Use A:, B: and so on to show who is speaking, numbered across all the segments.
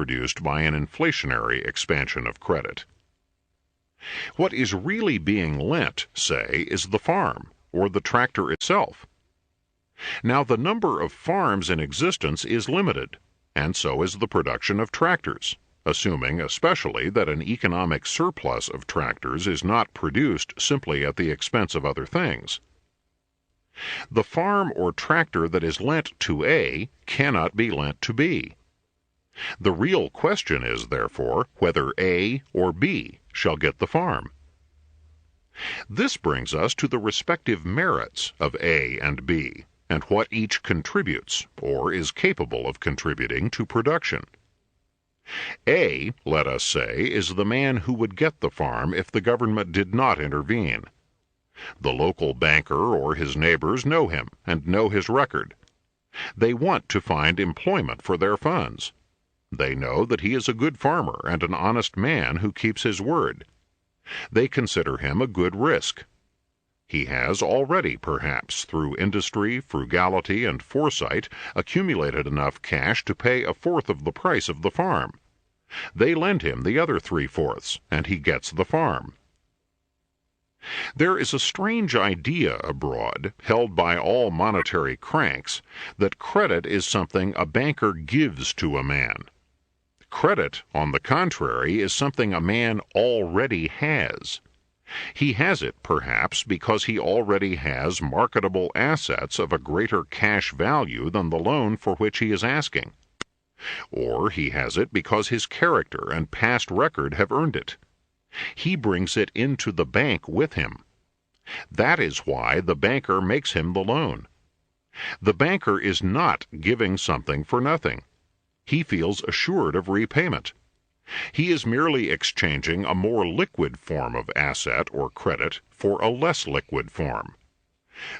A: produced by an inflationary expansion of credit. What is really being lent, say, is the farm, or the tractor itself. Now, the number of farms in existence is limited, and so is the production of tractors, assuming especially that an economic surplus of tractors is not produced simply at the expense of other things. The farm or tractor that is lent to A cannot be lent to B. The real question is, therefore, whether A or B shall get the farm. This brings us to the respective merits of A and B, and what each contributes, or is capable of contributing, to production. A, let us say, is the man who would get the farm if the government did not intervene. The local banker or his neighbors know him and know his record. They want to find employment for their funds. They know that he is a good farmer and an honest man who keeps his word. They consider him a good risk. He has already, perhaps, through industry, frugality, and foresight, accumulated enough cash to pay a fourth of the price of the farm. They lend him the other 3/4, and he gets the farm. There is a strange idea abroad, held by all monetary cranks, that credit is something a banker gives to a man. Credit, on the contrary, is something a man already has. He has it, perhaps, because he already has marketable assets of a greater cash value than the loan for which he is asking. Or he has it because his character and past record have earned it. He brings it into the bank with him. That is why the banker makes him the loan. The banker is not giving something for nothing. He feels assured of repayment. He is merely exchanging a more liquid form of asset or credit for a less liquid form.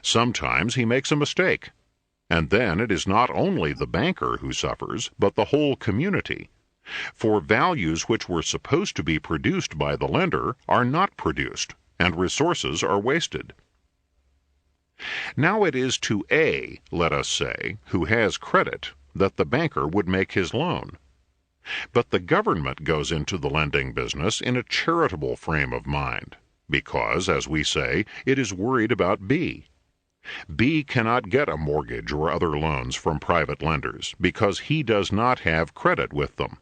A: Sometimes he makes a mistake, and then it is not only the banker who suffers, but the whole community. For values which were supposed to be produced by the lender are not produced, and resources are wasted. Now it is to A, let us say, who has credit, that the banker would make his loan. But the government goes into the lending business in a charitable frame of mind, because, as we say, it is worried about B. B cannot get a mortgage or other loans from private lenders, because he does not have credit with them.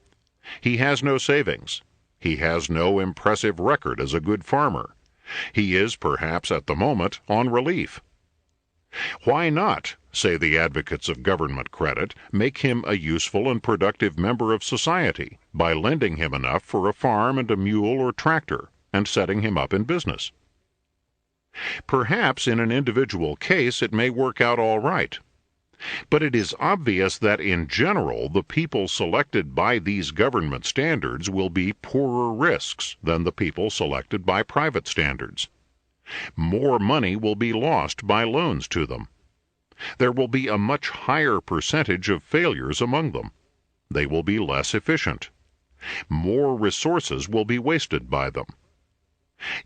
A: He has no savings. He has no impressive record as a good farmer. He is, perhaps at the moment, on relief. Why not, say the advocates of government credit, make him a useful and productive member of society by lending him enough for a farm and a mule or tractor, and setting him up in business? Perhaps in an individual case it may work out all right. But it is obvious that in general the people selected by these government standards will be poorer risks than the people selected by private standards. More money will be lost by loans to them. There will be a much higher percentage of failures among them. They will be less efficient. More resources will be wasted by them.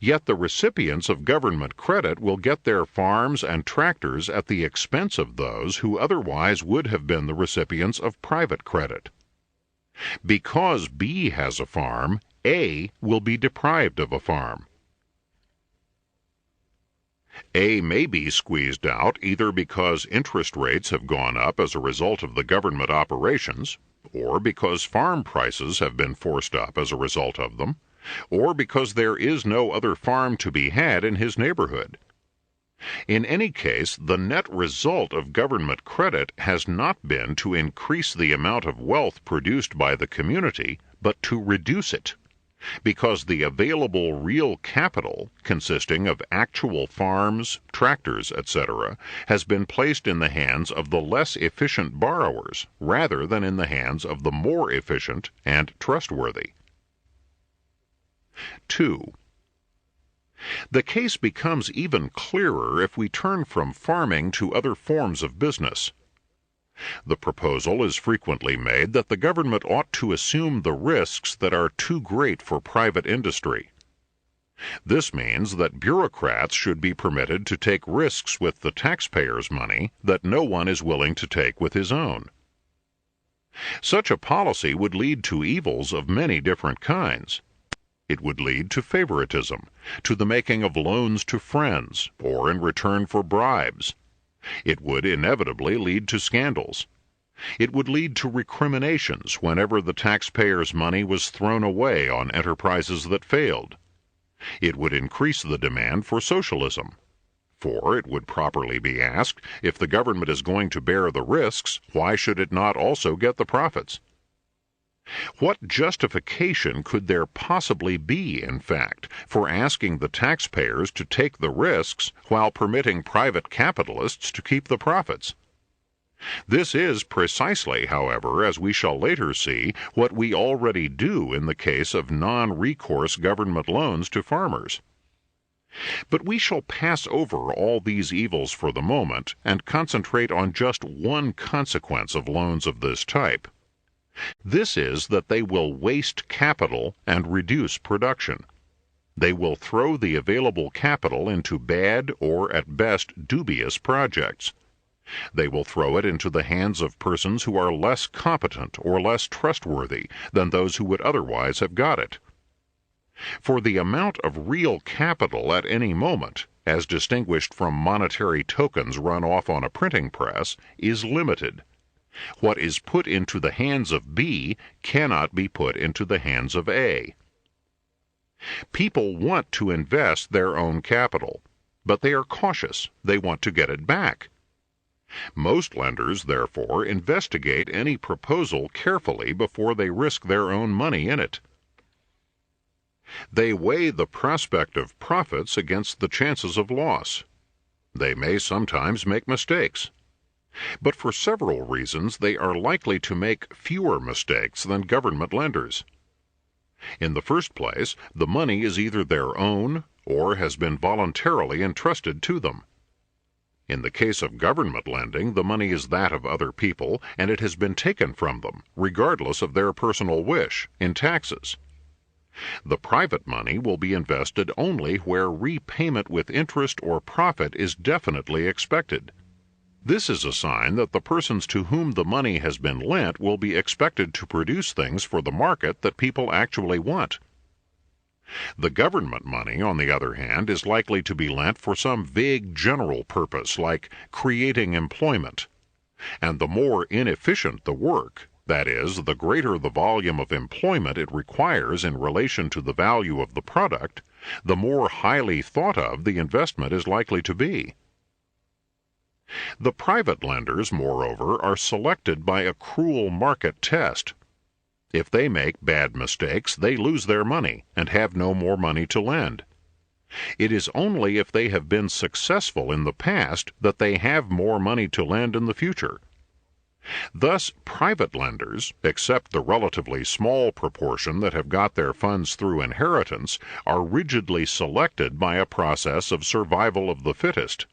A: Yet the recipients of government credit will get their farms and tractors at the expense of those who otherwise would have been the recipients of private credit. Because B has a farm, A will be deprived of a farm. A may be squeezed out either because interest rates have gone up as a result of the government operations, or because farm prices have been forced up as a result of them, or because there is no other farm to be had in his neighborhood. In any case, the net result of government credit has not been to increase the amount of wealth produced by the community, but to reduce it, because the available real capital, consisting of actual farms, tractors, etc., has been placed in the hands of the less efficient borrowers rather than in the hands of the more efficient and trustworthy. 2. The case becomes even clearer if we turn from farming to other forms of business. The proposal is frequently made that the government ought to assume the risks that are too great for private industry. This means that bureaucrats should be permitted to take risks with the taxpayers' money that no one is willing to take with his own. Such a policy would lead to evils of many different kinds. It would lead to favoritism, to the making of loans to friends, or in return for bribes. It would inevitably lead to scandals. It would lead to recriminations whenever the taxpayers' money was thrown away on enterprises that failed. It would increase the demand for socialism. For it would properly be asked, if the government is going to bear the risks, why should it not also get the profits? What justification could there possibly be, in fact, for asking the taxpayers to take the risks while permitting private capitalists to keep the profits? This is precisely, however, as we shall later see, what we already do in the case of non-recourse government loans to farmers. But we shall pass over all these evils for the moment and concentrate on just one consequence of loans of this type. This is that they will waste capital and reduce production. They will throw the available capital into bad or at best dubious projects. They will throw it into the hands of persons who are less competent or less trustworthy than those who would otherwise have got it. For the amount of real capital at any moment, as distinguished from monetary tokens run off on a printing press, is limited. What is put into the hands of B cannot be put into the hands of A. People want to invest their own capital, but they are cautious. They want to get it back. Most lenders, therefore, investigate any proposal carefully before they risk their own money in it. They weigh the prospect of profits against the chances of loss. They may sometimes make mistakes. But for several reasons they are likely to make fewer mistakes than government lenders. In the first place, the money is either their own or has been voluntarily entrusted to them. In the case of government lending, the money is that of other people, and it has been taken from them, regardless of their personal wish, in taxes. The private money will be invested only where repayment with interest or profit is definitely expected. This is a sign that the persons to whom the money has been lent will be expected to produce things for the market that people actually want. The government money, on the other hand, is likely to be lent for some vague general purpose, like creating employment. And the more inefficient the work, that is, the greater the volume of employment it requires in relation to the value of the product, the more highly thought of the investment is likely to be. The private lenders, moreover, are selected by a cruel market test. If they make bad mistakes, they lose their money and have no more money to lend. It is only if they have been successful in the past that they have more money to lend in the future. Thus, private lenders, except the relatively small proportion that have got their funds through inheritance, are rigidly selected by a process of survival of the fittest.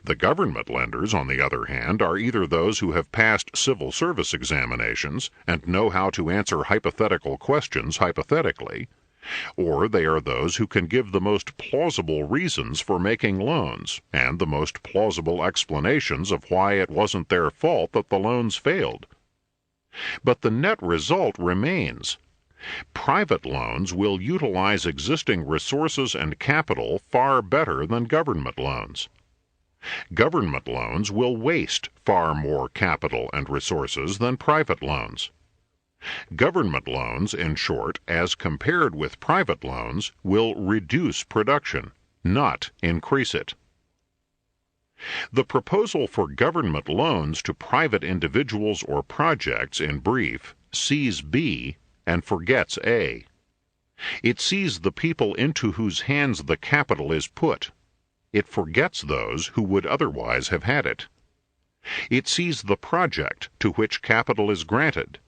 A: The government lenders, on the other hand, are either those who have passed civil service examinations and know how to answer hypothetical questions hypothetically, or they are those who can give the most plausible reasons for making loans and the most plausible explanations of why it wasn't their fault that the loans failed. But the net result remains. Private loans will utilize existing resources and capital far better than government loans. Government loans will waste far more capital and resources than private loans. Government loans, in short, as compared with private loans, will reduce production, not increase it. The proposal for government loans to private individuals or projects, in brief, sees B and forgets A. It sees the people into whose hands the capital is put. It forgets those who would otherwise have had it. It sees the project to which capital is granted.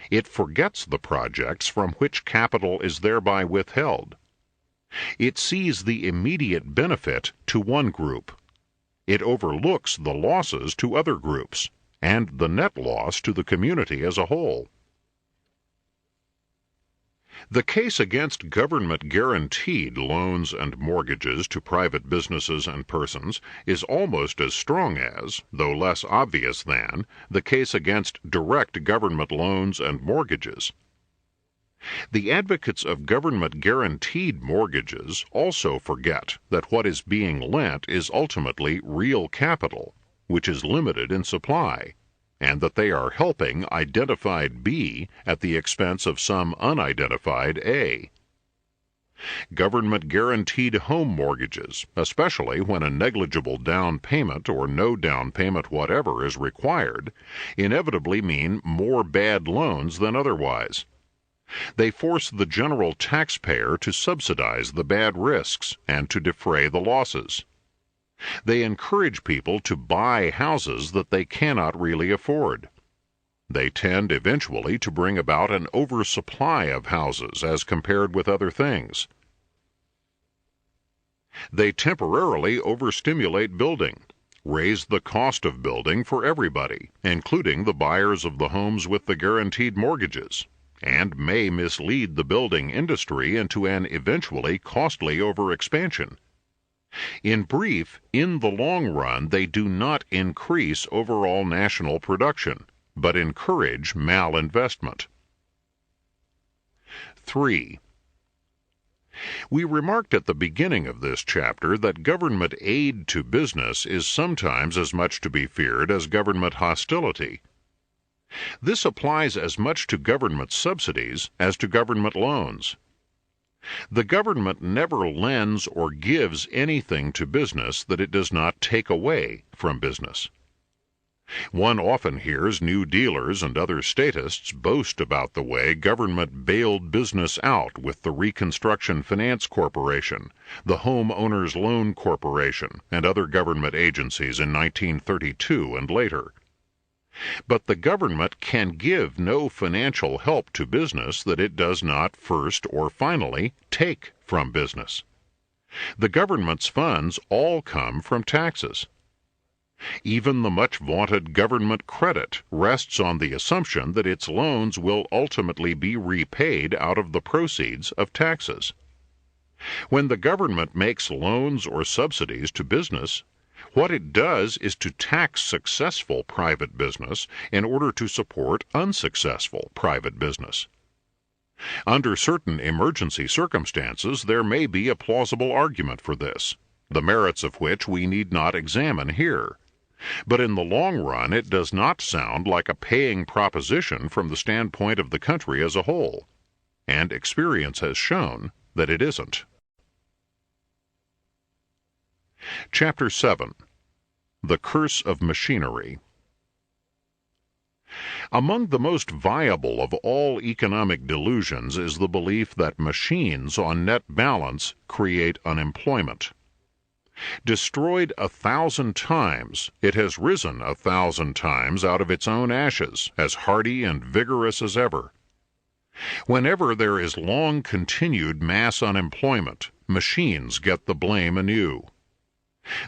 A: It forgets the projects from which capital is thereby withheld. It sees the immediate benefit to one group. It overlooks the losses to other groups, and the net loss to the community as a whole. The case against government-guaranteed loans and mortgages to private businesses and persons is almost as strong as, though less obvious than, the case against direct government loans and mortgages. The advocates of government-guaranteed mortgages also forget that what is being lent is ultimately real capital, which is limited in supply, and that they are helping identified B at the expense of some unidentified A. Government-guaranteed home mortgages, especially when a negligible down payment or no down payment whatever is required, inevitably mean more bad loans than otherwise. They force the general taxpayer to subsidize the bad risks and to defray the losses. They encourage people to buy houses that they cannot really afford. They tend eventually to bring about an oversupply of houses as compared with other things. They temporarily overstimulate building, raise the cost of building for everybody, including the buyers of the homes with the guaranteed mortgages, and may mislead the building industry into an eventually costly overexpansion. In brief, in the long run, they do not increase overall national production, but encourage malinvestment. 3. We remarked at the beginning of this chapter that government aid to business is sometimes as much to be feared as government hostility. This applies as much to government subsidies as to government loans. The government never lends or gives anything to business that it does not take away from business. One often hears new dealers and other statists boast about the way government bailed business out with the Reconstruction Finance Corporation, the Home Owners Loan Corporation, and other government agencies in 1932 and later. But the government can give no financial help to business that it does not first or finally take from business. The government's funds all come from taxes. Even the much vaunted government credit rests on the assumption that its loans will ultimately be repaid out of the proceeds of taxes. When the government makes loans or subsidies to business, what it does is to tax successful private business in order to support unsuccessful private business. Under certain emergency circumstances, there may be a plausible argument for this, the merits of which we need not examine here. But in the long run, it does not sound like a paying proposition from the standpoint of the country as a whole, and experience has shown that it isn't. Chapter 7. The Curse of Machinery. Among the most viable of all economic delusions is the belief that machines on net balance create unemployment. Destroyed 1,000 times, it has risen 1,000 times out of its own ashes, as hardy and vigorous as ever. Whenever there is long-continued mass unemployment, machines get the blame anew.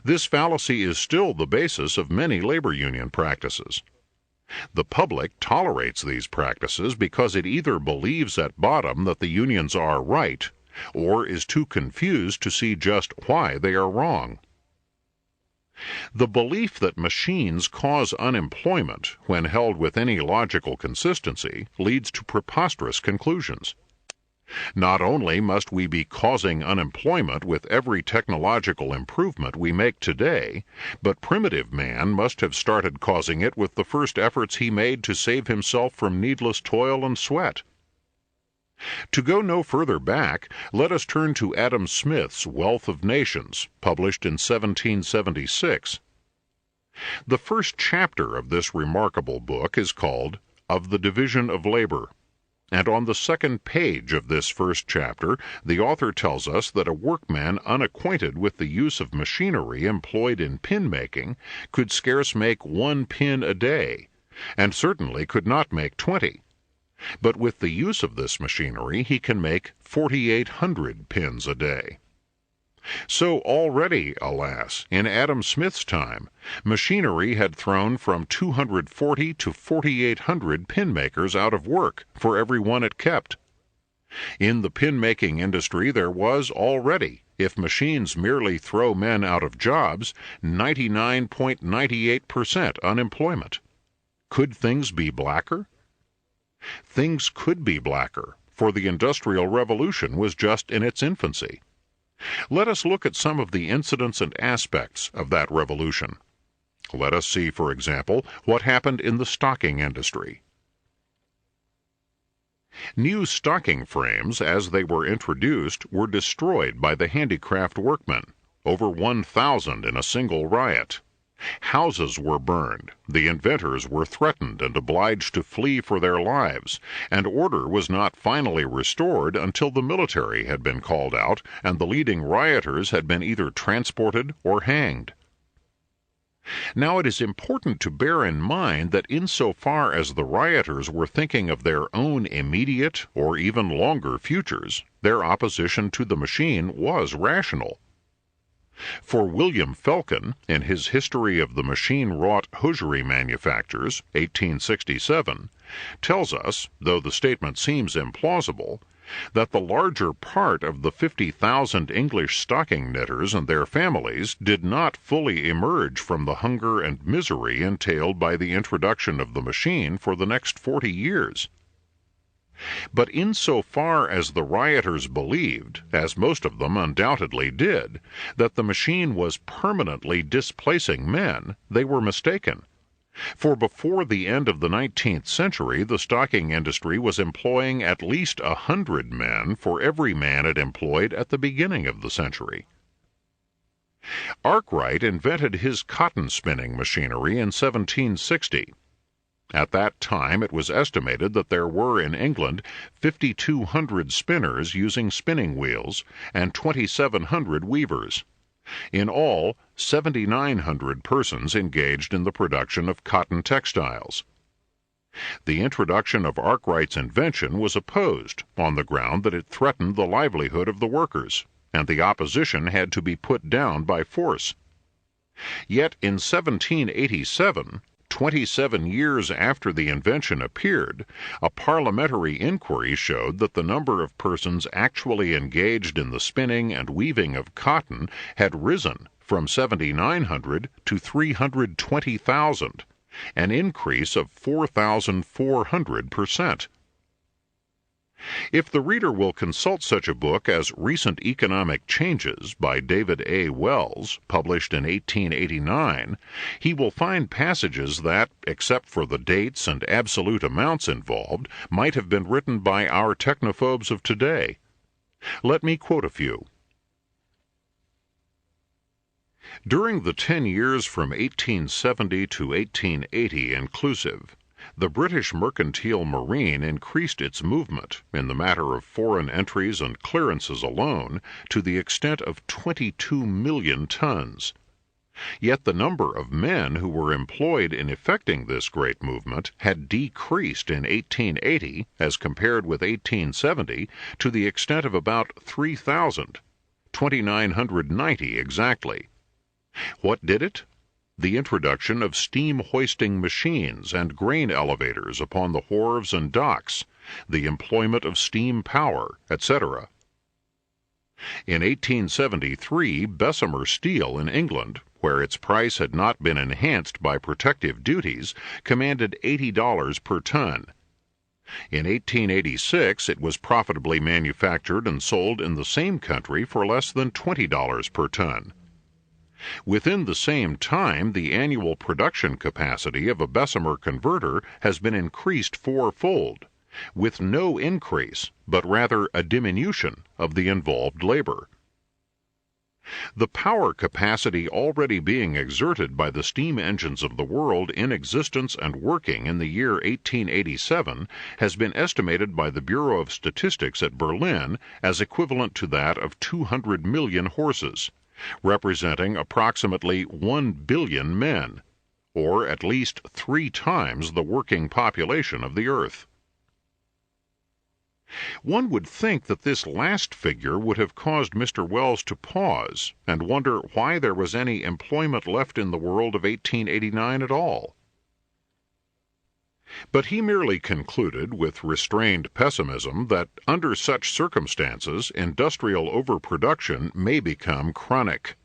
A: This fallacy is still the basis of many labor union practices. The public tolerates these practices because it either believes at bottom that the unions are right, or is too confused to see just why they are wrong. The belief that machines cause unemployment, when held with any logical consistency, leads to preposterous conclusions. Not only must we be causing unemployment with every technological improvement we make today, but primitive man must have started causing it with the first efforts he made to save himself from needless toil and sweat. To go no further back, let us turn to Adam Smith's Wealth of Nations, published in 1776. The first chapter of this remarkable book is called Of the Division of Labor, and on the second page of this first chapter the author tells us that a workman unacquainted with the use of machinery employed in pin-making could scarce make 1 pin a day, and certainly could not make 20. But with the use of this machinery he can make 4,800 pins a day. So already, alas, in Adam Smith's time, machinery had thrown from 240 to 4,800 pin makers out of work for every one it kept. In the pin-making industry there was already, if machines merely throw men out of jobs, 99.98% unemployment. Could things be blacker? Things could be blacker, for the Industrial Revolution was just in its infancy. Let us look at some of the incidents and aspects of that revolution. Let us see, for example, what happened in the stocking industry. New stocking frames, as they were introduced, were destroyed by the handicraft workmen, over 1,000 in a single riot. Houses were burned, the inventors were threatened and obliged to flee for their lives, and order was not finally restored until the military had been called out and the leading rioters had been either transported or hanged. Now it is important to bear in mind that insofar as the rioters were thinking of their own immediate or even longer futures, their opposition to the machine was rational. For William Felkin, in his History of the Machine-Wrought Hosiery Manufactures, 1867, tells us, though the statement seems implausible, that the larger part of the 50,000 English stocking knitters and their families did not fully emerge from the hunger and misery entailed by the introduction of the machine for the next 40 years. But insofar as the rioters believed, as most of them undoubtedly did, that the machine was permanently displacing men, they were mistaken. For before the end of the 19th century, the stocking industry was employing at least 100 men for every man it employed at the beginning of the century. Arkwright invented his cotton spinning machinery in 1760. At that time it was estimated that there were in England 5,200 spinners using spinning wheels and 2,700 weavers. In all, 7,900 persons engaged in the production of cotton textiles. The introduction of Arkwright's invention was opposed on the ground that it threatened the livelihood of the workers, and the opposition had to be put down by force. Yet in 1787, 27 years after the invention appeared, a parliamentary inquiry showed that the number of persons actually engaged in the spinning and weaving of cotton had risen from 7,900 to 320,000, an increase of 4,400%. If the reader will consult such a book as Recent Economic Changes by David A. Wells, published in 1889, he will find passages that, except for the dates and absolute amounts involved, might have been written by our technophobes of today. Let me quote a few. During the 10 years from 1870 to 1880 inclusive, the British mercantile marine increased its movement, in the matter of foreign entries and clearances alone, to the extent of 22 million tons. Yet the number of men who were employed in effecting this great movement had decreased in 1880, as compared with 1870, to the extent of about 3,000, 2,990 exactly. What did it? The introduction of steam hoisting machines and grain elevators upon the wharves and docks, the employment of steam power, etc. In 1873, Bessemer steel in England, where its price had not been enhanced by protective duties, commanded $80 per ton. In 1886, it was profitably manufactured and sold in the same country for less than $20 per ton. Within the same time, the annual production capacity of a Bessemer converter has been increased fourfold, with no increase, but rather a diminution of the involved labor. The power capacity already being exerted by the steam engines of the world in existence and working in the year 1887 has been estimated by the Bureau of Statistics at Berlin as equivalent to that of 200 million horses, representing approximately 1 billion men, or at least 3 times the working population of the earth. One would think that this last figure would have caused Mr. Wells to pause and wonder why there was any employment left in the world of 1889 at all. But he merely concluded with restrained pessimism that under such circumstances industrial overproduction may become chronic.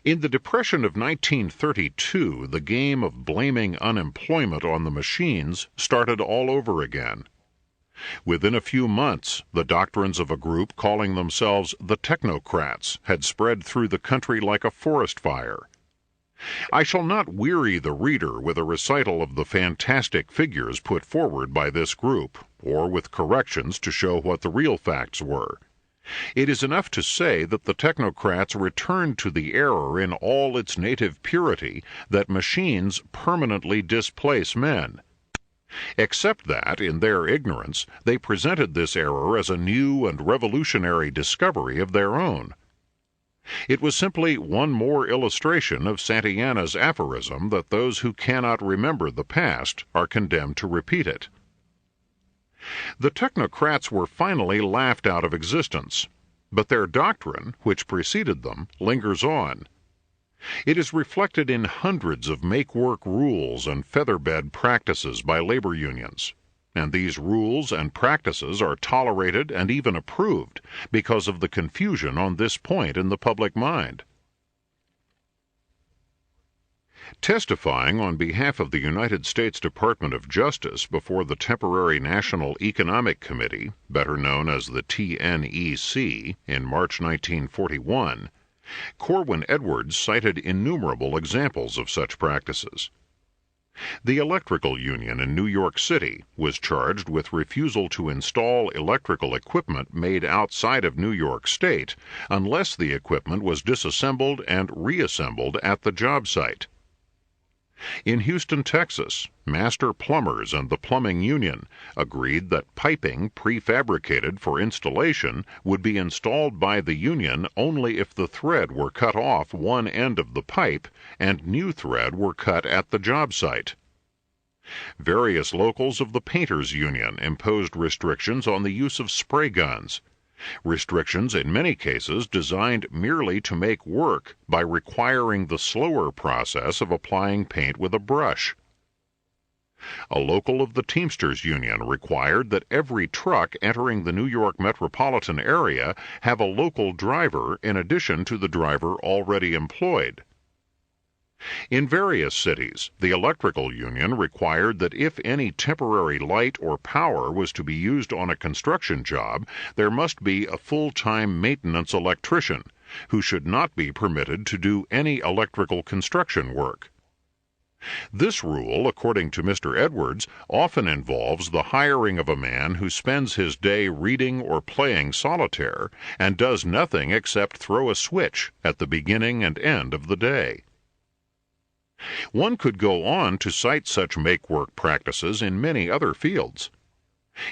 A: In the Depression of 1932, the game of blaming unemployment on the machines started all over again. Within a few months, the doctrines of a group calling themselves the technocrats had spread through the country like a forest fire. I shall not weary the reader with a recital of the fantastic figures put forward by this group, or with corrections to show what the real facts were. It is enough to say that the technocrats returned to the error in all its native purity that machines permanently displace men, except that, in their ignorance, they presented this error as a new and revolutionary discovery of their own. It was simply one more illustration of Santayana's aphorism that those who cannot remember the past are condemned to repeat it. The technocrats were finally laughed out of existence, but their doctrine, which preceded them, lingers on. It is reflected in hundreds of make-work rules and featherbed practices by labor unions. And these rules and practices are tolerated and even approved because of the confusion on this point in the public mind. Testifying on behalf of the United States Department of Justice before the Temporary National Economic Committee, better known as the TNEC, in March 1941, Corwin Edwards cited innumerable examples of such practices. The electrical union in New York City was charged with refusal to install electrical equipment made outside of New York State unless the equipment was disassembled and reassembled at the job site. In Houston, Texas, master plumbers and the plumbing union agreed that piping prefabricated for installation would be installed by the union only if the thread were cut off one end of the pipe and new thread were cut at the job site. Various locals of the painters union imposed restrictions on the use of spray guns, restrictions in many cases designed merely to make work by requiring the slower process of applying paint with a brush. A local of the Teamsters Union required that every truck entering the New York metropolitan area have a local driver in addition to the driver already employed. In various cities, the electrical union required that if any temporary light or power was to be used on a construction job, there must be a full-time maintenance electrician, who should not be permitted to do any electrical construction work. This rule, according to Mr. Edwards, often involves the hiring of a man who spends his day reading or playing solitaire and does nothing except throw a switch at the beginning and end of the day. One could go on to cite such make-work practices in many other fields.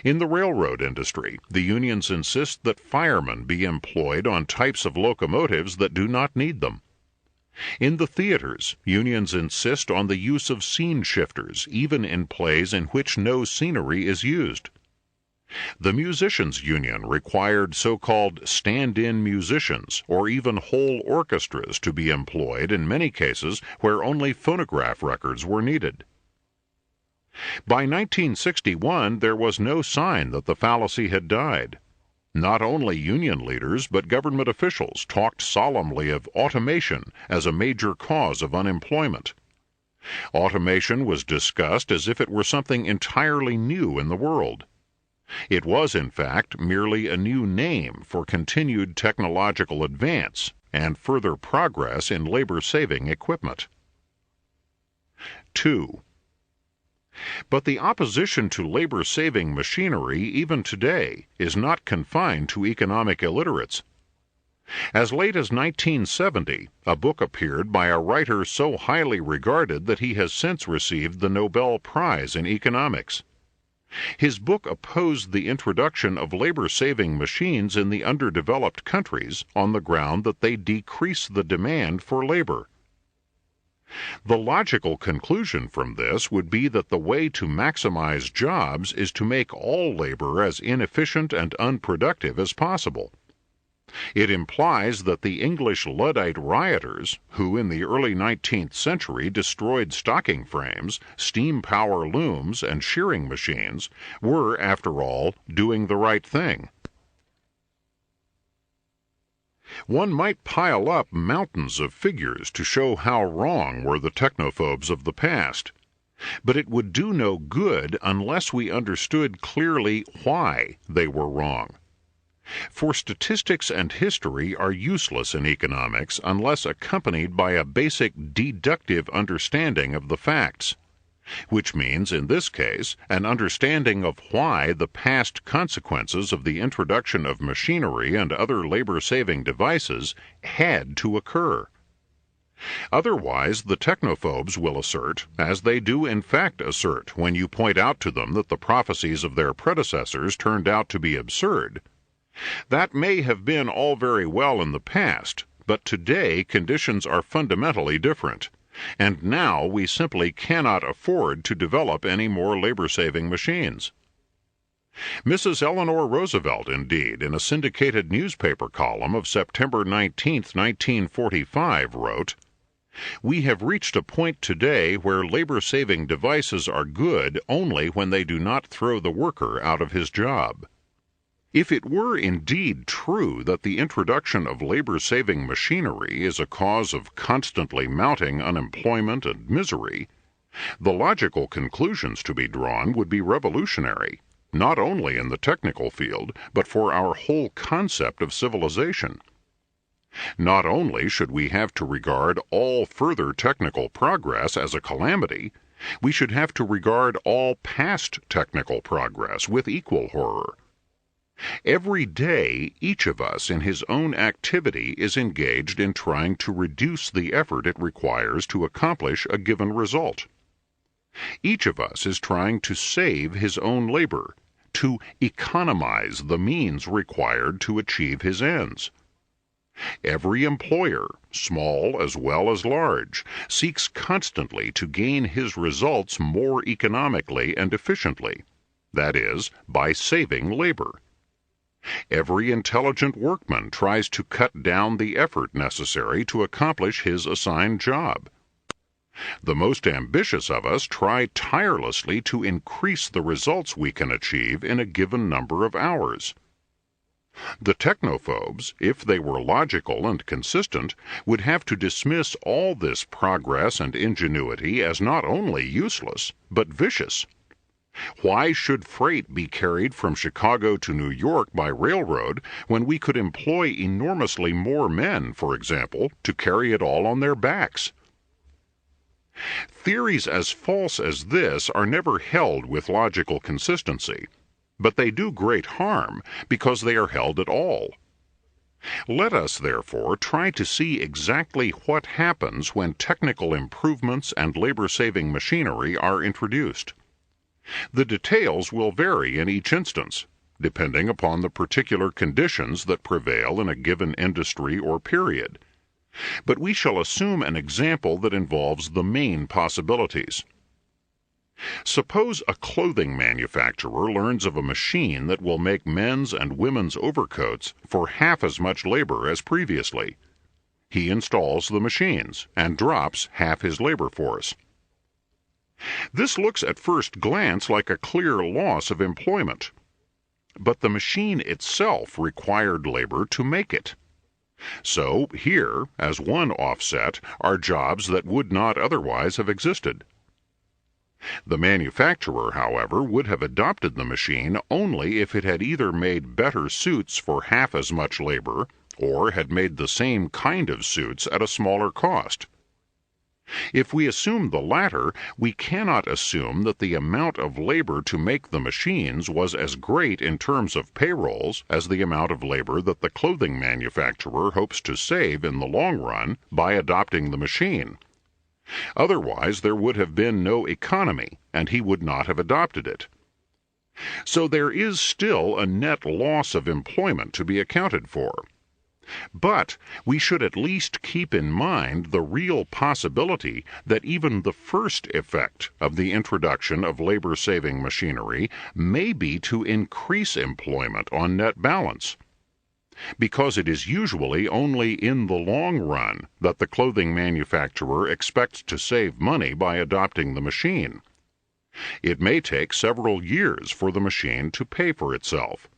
A: In the railroad industry, the unions insist that firemen be employed on types of locomotives that do not need them. In the theaters, unions insist on the use of scene shifters, even in plays in which no scenery is used. The musicians' union required so-called stand-in musicians or even whole orchestras to be employed in many cases where only phonograph records were needed. By 1961, there was no sign that the fallacy had died. Not only union leaders but government officials talked solemnly of automation as a major cause of unemployment. Automation was discussed as if it were something entirely new in the world. It was, in fact, merely a new name for continued technological advance and further progress in labor-saving equipment. 2. But the opposition to labor-saving machinery, even today, is not confined to economic illiterates. As late as 1970, a book appeared by a writer so highly regarded that he has since received the Nobel Prize in Economics. His book opposed the introduction of labor-saving machines in the underdeveloped countries on the ground that they decrease the demand for labor. The logical conclusion from this would be that the way to maximize jobs is to make all labor as inefficient and unproductive as possible. It implies that the English Luddite rioters, who in the early 19th century destroyed stocking frames, steam power looms, and shearing machines, were, after all, doing the right thing. One might pile up mountains of figures to show how wrong were the technophobes of the past, but it would do no good unless we understood clearly why they were wrong. For statistics and history are useless in economics unless accompanied by a basic deductive understanding of the facts, which means, in this case, an understanding of why the past consequences of the introduction of machinery and other labor-saving devices had to occur. Otherwise, the technophobes will assert, as they do in fact assert when you point out to them that the prophecies of their predecessors turned out to be absurd, that may have been all very well in the past, but today conditions are fundamentally different, and now we simply cannot afford to develop any more labor-saving machines. Mrs. Eleanor Roosevelt, indeed, in a syndicated newspaper column of September 19, 1945, wrote, "We have reached a point today where labor-saving devices are good only when they do not throw the worker out of his job." If it were indeed true that the introduction of labor-saving machinery is a cause of constantly mounting unemployment and misery, the logical conclusions to be drawn would be revolutionary, not only in the technical field, but for our whole concept of civilization. Not only should we have to regard all further technical progress as a calamity, we should have to regard all past technical progress with equal horror. Every day, each of us in his own activity is engaged in trying to reduce the effort it requires to accomplish a given result. Each of us is trying to save his own labor, to economize the means required to achieve his ends. Every employer, small as well as large, seeks constantly to gain his results more economically and efficiently, that is, by saving labor. Every intelligent workman tries to cut down the effort necessary to accomplish his assigned job. The most ambitious of us try tirelessly to increase the results we can achieve in a given number of hours. The technophobes, if they were logical and consistent, would have to dismiss all this progress and ingenuity as not only useless, but vicious. Why should freight be carried from Chicago to New York by railroad when we could employ enormously more men, for example, to carry it all on their backs? Theories as false as this are never held with logical consistency, but they do great harm because they are held at all. Let us, therefore, try to see exactly what happens when technical improvements and labor-saving machinery are introduced. The details will vary in each instance, depending upon the particular conditions that prevail in a given industry or period. But we shall assume an example that involves the main possibilities. Suppose a clothing manufacturer learns of a machine that will make men's and women's overcoats for half as much labor as previously. He installs the machines and drops half his labor force. This looks at first glance like a clear loss of employment, but the machine itself required labor to make it. So here, as one offset, are jobs that would not otherwise have existed. The manufacturer, however, would have adopted the machine only if it had either made better suits for half as much labor, or had made the same kind of suits at a smaller cost. If we assume the latter, we cannot assume that the amount of labor to make the machines was as great in terms of payrolls as the amount of labor that the clothing manufacturer hopes to save in the long run by adopting the machine. Otherwise, there would have been no economy, and he would not have adopted it. So there is still a net loss of employment to be accounted for. But we should at least keep in mind the real possibility that even the first effect of the introduction of labor-saving machinery may be to increase employment on net balance. because it is usually only in the long run that the clothing manufacturer expects to save money by adopting the machine. It may take several years for the machine to pay for itself.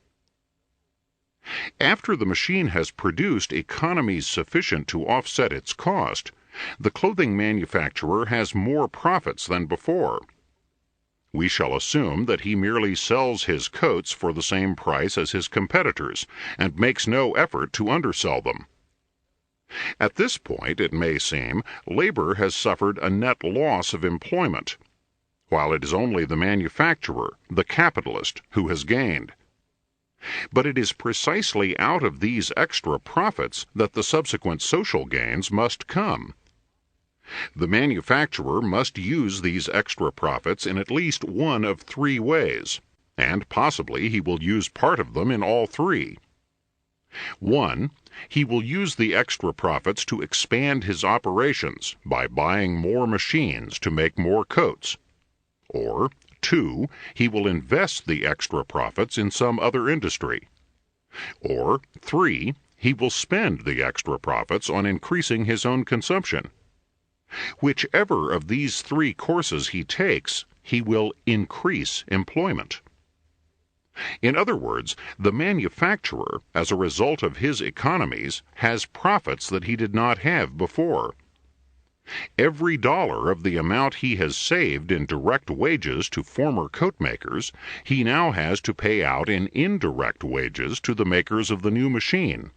A: After the machine has produced economies sufficient to offset its cost, the clothing manufacturer has more profits than before. We shall assume that he merely sells his coats for the same price as his competitors and makes no effort to undersell them. At this point, it may seem, labor has suffered a net loss of employment, while it is only the manufacturer, the capitalist, who has gained. But it is precisely out of these extra profits that the subsequent social gains must come. The manufacturer must use these extra profits in at least one of three ways, and possibly he will use part of them in all three. 1. He will use the extra profits to expand his operations by buying more machines to make more coats. Or 2. He will invest the extra profits in some other industry. Or 3. He will spend the extra profits on increasing his own consumption. Whichever of these three courses he takes, he will increase employment. In other words, the manufacturer, as a result of his economies, has profits that he did not have before. Every dollar of the amount he has saved in direct wages to former coat makers, he now has to pay out in indirect wages to the makers of the new machine,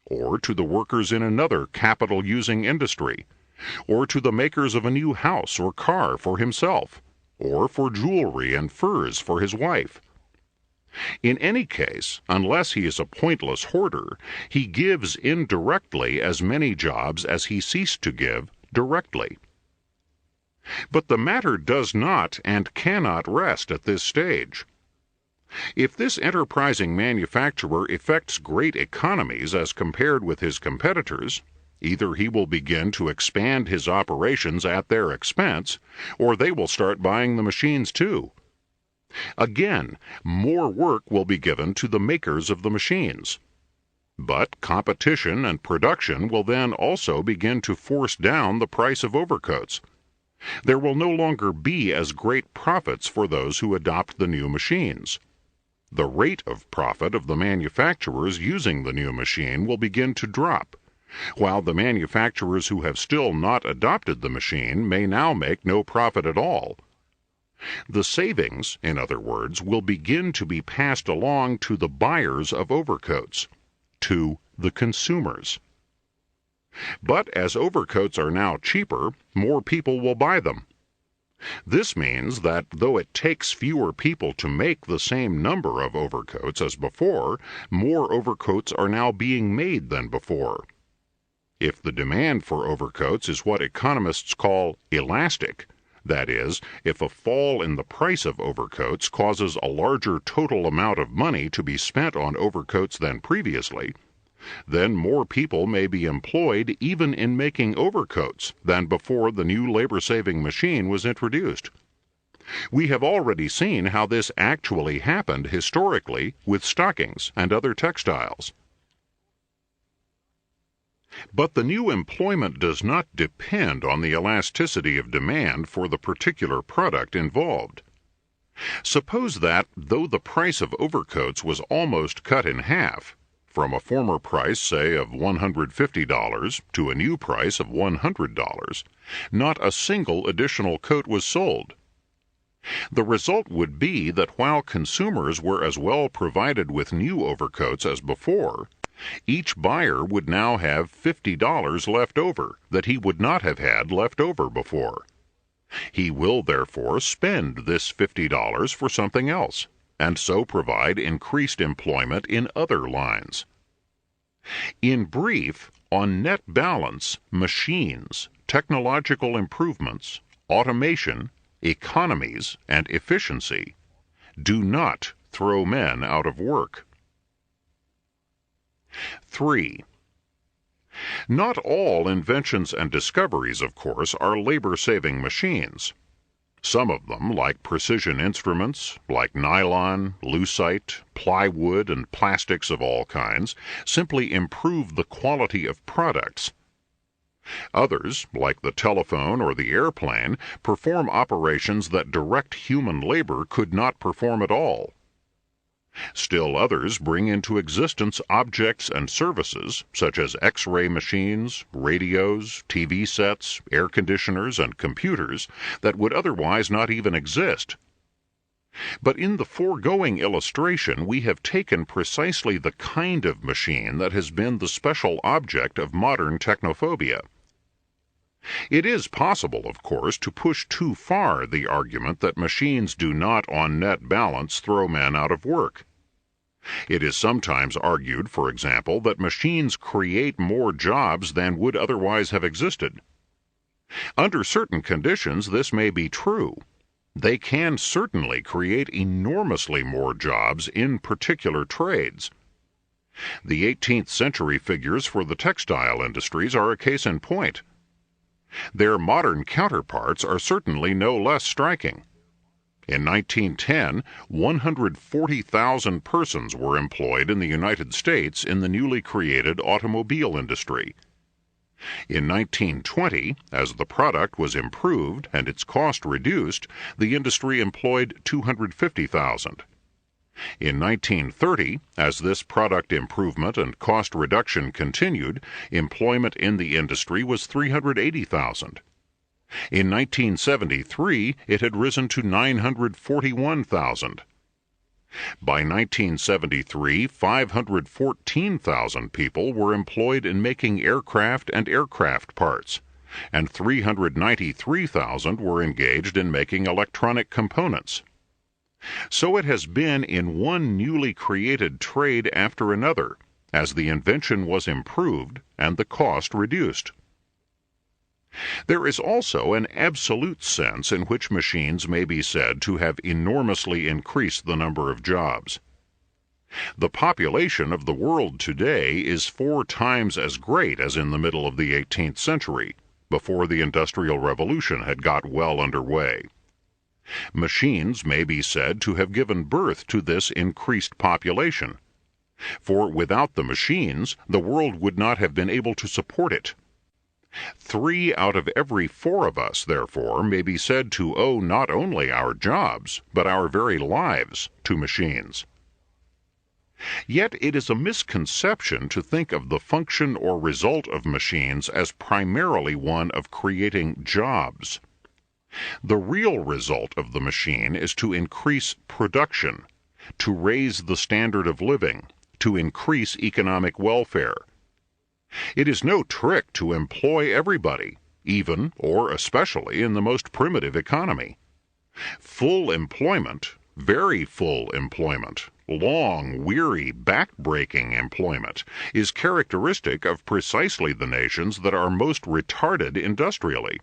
A: or to the workers in another capital-using industry, or to the makers of a new house or car for himself, or for jewelry and furs for his wife. In any case, unless he is a pointless hoarder, he gives indirectly as many jobs as he ceased to give directly. But the matter does not and cannot rest at this stage. If this enterprising manufacturer effects great economies as compared with his competitors, either he will begin to expand his operations at their expense, or they will start buying the machines too. Again, more work will be given to the makers of the machines. But competition and production will then also begin to force down the price of overcoats. There will no longer be as great profits for those who adopt the new machines. The rate of profit of the manufacturers using the new machine will begin to drop, while the manufacturers who have still not adopted the machine may now make no profit at all. The savings, in other words, will begin to be passed along to the buyers of overcoats, to the consumers. But as overcoats are now cheaper, more people will buy them. This means that though it takes fewer people to make the same number of overcoats as before, more overcoats are now being made than before. If the demand for overcoats is what economists call elastic, that is, if a fall in the price of overcoats causes a larger total amount of money to be spent on overcoats than previously, then more people may be employed even in making overcoats than before the new labor-saving machine was introduced. We have already seen how this actually happened historically with stockings and other textiles. But the new employment does not depend on the elasticity of demand for the particular product involved. Suppose that, though the price of overcoats was almost cut in half, from a former price, say, of $150 to a new price of $100, not a single additional coat was sold. The result would be that while consumers were as well provided with new overcoats as before, each buyer would now have $50 left over that he would not have had left over before. He will therefore spend this $50 for something else, and so provide increased employment in other lines. In brief, on net balance, machines, technological improvements, automation, economies, and efficiency do not throw men out of work. 3. Not all inventions and discoveries, of course, are labor-saving machines. Some of them, like precision instruments, like nylon, lucite, plywood, and plastics of all kinds, simply improve the quality of products. Others, like the telephone or the airplane, perform operations that direct human labor could not perform at all. Still others bring into existence objects and services, such as X-ray machines, radios, TV sets, air conditioners, and computers, that would otherwise not even exist. But in the foregoing illustration, we have taken precisely the kind of machine that has been the special object of modern technophobia. It is possible, of course, to push too far the argument that machines do not, on net balance, throw men out of work. It is sometimes argued, for example, that machines create more jobs than would otherwise have existed. Under certain conditions, this may be true. They can certainly create enormously more jobs in particular trades. The 18th century figures for the textile industries are a case in point. Their modern counterparts are certainly no less striking. In 1910, 140,000 persons were employed in the United States in the newly created automobile industry. In 1920, as the product was improved and its cost reduced, the industry employed 250,000. In 1930, as this product improvement and cost reduction continued, employment in the industry was 380,000. In 1973, it had risen to 941,000. By 1973, 514,000 people were employed in making aircraft and aircraft parts, and 393,000 were engaged in making electronic components. So it has been in one newly created trade after another, as the invention was improved and the cost reduced. There is also an absolute sense in which machines may be said to have enormously increased the number of jobs. The population of the world today is 4 times as great as in the middle of the 18th century, before the Industrial Revolution had got well underway. Machines may be said to have given birth to this increased population, for without the machines, the world would not have been able to support it. 3 out of every 4 of us, therefore, may be said to owe not only our jobs, but our very lives, to machines. Yet it is a misconception to think of the function or result of machines as primarily one of creating jobs. The real result of the machine is to increase production, to raise the standard of living, to increase economic welfare. It is no trick to employ everybody, even or especially in the most primitive economy. Full employment, very full employment, long, weary, back-breaking employment is characteristic of precisely the nations that are most retarded industrially.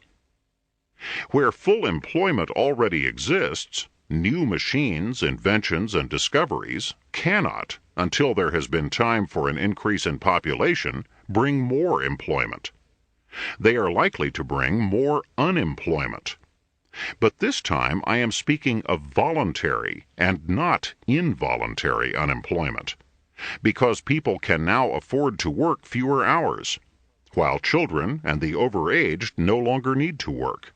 A: Where full employment already exists, new machines, inventions, and discoveries cannot, until there has been time for an increase in population, bring more employment. They are likely to bring more unemployment. But this time I am speaking of voluntary and not involuntary unemployment, because people can now afford to work fewer hours, while children and the overaged no longer need to work.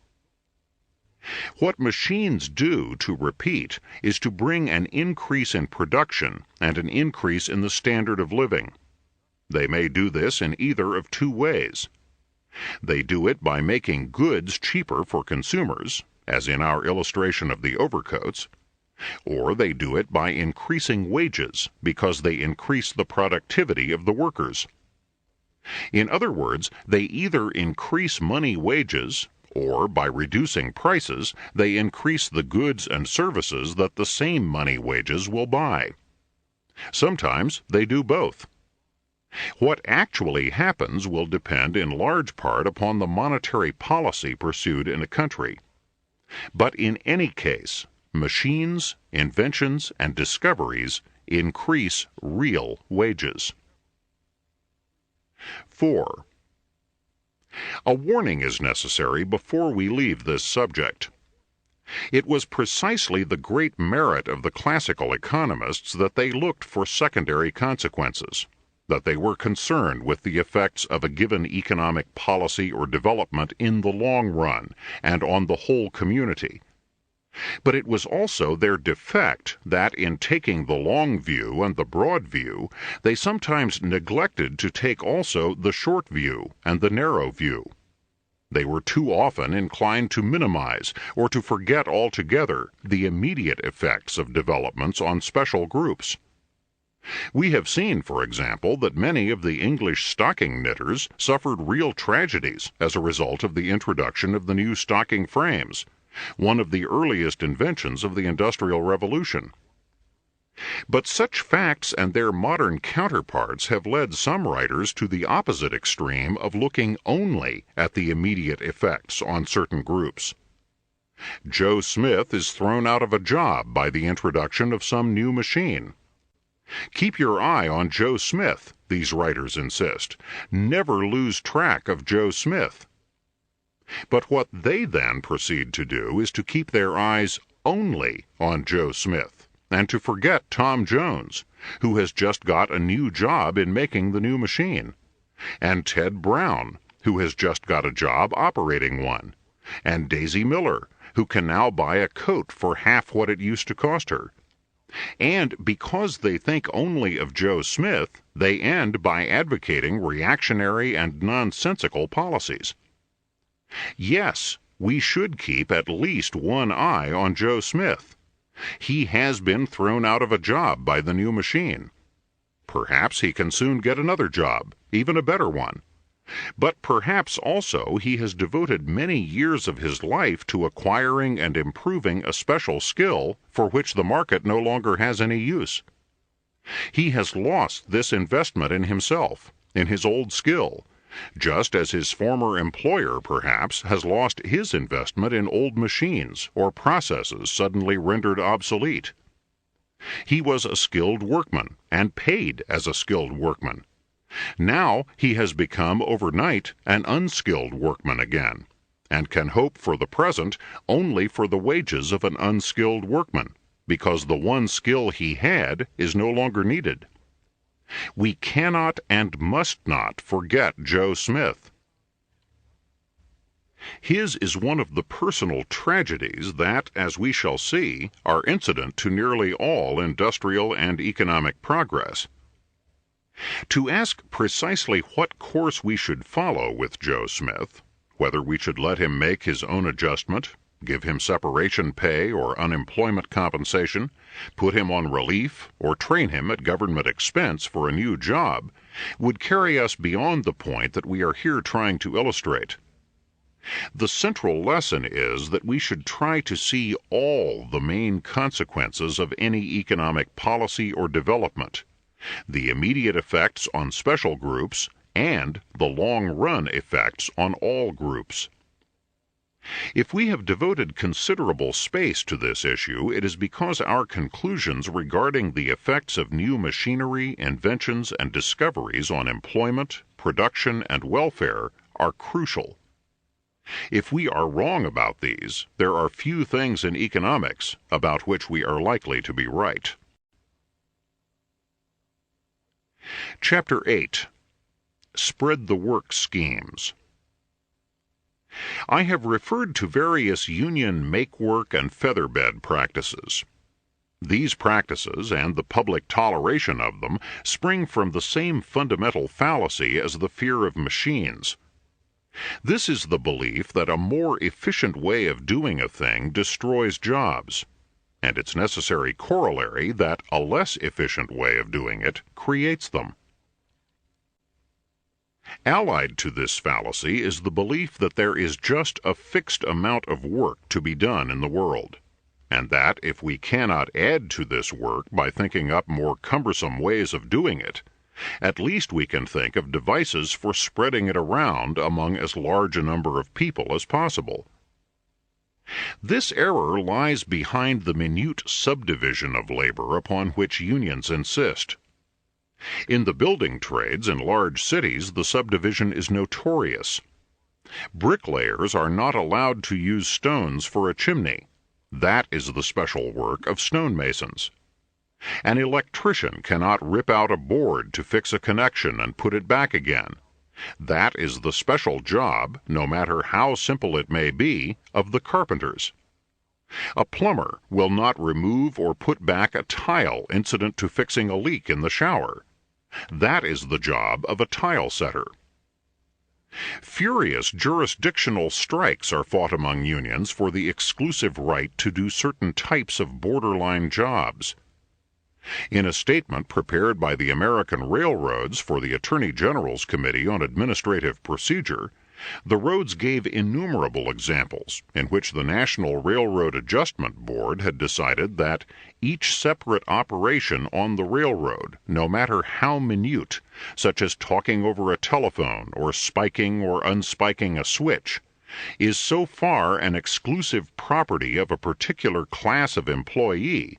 A: What machines do, to repeat, is to bring an increase in production and an increase in the standard of living. They may do this in either of 2 ways. They do it by making goods cheaper for consumers, as in our illustration of the overcoats, or they do it by increasing wages because they increase the productivity of the workers. In other words, they either increase money wages, or by reducing prices, they increase the goods and services that the same money wages will buy. Sometimes they do both. What actually happens will depend in large part upon the monetary policy pursued in a country. But in any case, machines, inventions, and discoveries increase real wages. 4. A warning is necessary before we leave this subject. It was precisely the great merit of the classical economists that they looked for secondary consequences, that they were concerned with the effects of a given economic policy or development in the long run and on the whole community. But it was also their defect that in taking the long view and the broad view, they sometimes neglected to take also the short view and the narrow view. They were too often inclined to minimize or to forget altogether the immediate effects of developments on special groups. We have seen, for example, that many of the English stocking knitters suffered real tragedies as a result of the introduction of the new stocking frames, one of the earliest inventions of the Industrial Revolution. But such facts and their modern counterparts have led some writers to the opposite extreme of looking only at the immediate effects on certain groups. Joe Smith is thrown out of a job by the introduction of some new machine. Keep your eye on Joe Smith, these writers insist. Never lose track of Joe Smith. But what they then proceed to do is to keep their eyes only on Joe Smith, and to forget Tom Jones, who has just got a new job in making the new machine, and Ted Brown, who has just got a job operating one, and Daisy Miller, who can now buy a coat for half what it used to cost her. And because they think only of Joe Smith, they end by advocating reactionary and nonsensical policies. Yes, we should keep at least one eye on Joe Smith. He has been thrown out of a job by the new machine. Perhaps he can soon get another job, even a better one. But perhaps also he has devoted many years of his life to acquiring and improving a special skill for which the market no longer has any use. He has lost this investment in himself, in his old skill, just as his former employer, perhaps, has lost his investment in old machines or processes suddenly rendered obsolete. He was a skilled workman and paid as a skilled workman. Now he has become overnight an unskilled workman again, and can hope for the present only for the wages of an unskilled workman, because the one skill he had is no longer needed. We cannot and must not forget Joe Smith. His is one of the personal tragedies that, as we shall see, are incident to nearly all industrial and economic progress. To ask precisely what course we should follow with Joe Smith, whether we should let him make his own adjustment, give him separation pay or unemployment compensation, put him on relief, or train him at government expense for a new job, would carry us beyond the point that we are here trying to illustrate. The central lesson is that we should try to see all the main consequences of any economic policy or development, the immediate effects on special groups, and the long-run effects on all groups. If we have devoted considerable space to this issue, it is because our conclusions regarding the effects of new machinery, inventions, and discoveries on employment, production, and welfare are crucial. If we are wrong about these, there are few things in economics about which we are likely to be right. Chapter 8. Spread the work schemes. I have referred to various union make-work and featherbed practices. These practices, and the public toleration of them, spring from the same fundamental fallacy as the fear of machines. This is the belief that a more efficient way of doing a thing destroys jobs, and its necessary corollary that a less efficient way of doing it creates them. Allied to this fallacy is the belief that there is just a fixed amount of work to be done in the world, and that if we cannot add to this work by thinking up more cumbersome ways of doing it, at least we can think of devices for spreading it around among as large a number of people as possible. This error lies behind the minute subdivision of labor upon which unions insist. In the building trades in large cities, the subdivision is notorious. Bricklayers are not allowed to use stones for a chimney, That is the special work of stonemasons. An electrician cannot rip out a board to fix a connection and put it back again. That is the special job, no matter how simple it may be, of the carpenters. A plumber will not remove or put back a tile incident to fixing a leak in the shower. That is the job of a tile setter. Furious jurisdictional strikes are fought among unions for the exclusive right to do certain types of borderline jobs. In a statement prepared by the American Railroads for the Attorney General's Committee on Administrative Procedure, the roads gave innumerable examples in which the National Railroad Adjustment Board had decided that each separate operation on the railroad, no matter how minute, such as talking over a telephone or spiking or unspiking a switch, is so far an exclusive property of a particular class of employee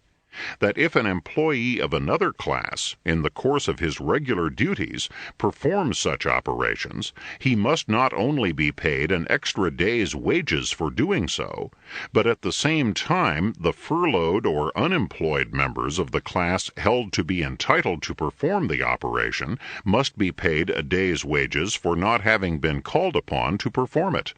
A: that if an employee of another class, in the course of his regular duties, performs such operations, he must not only be paid an extra day's wages for doing so, but at the same time the furloughed or unemployed members of the class held to be entitled to perform the operation must be paid a day's wages for not having been called upon to perform it.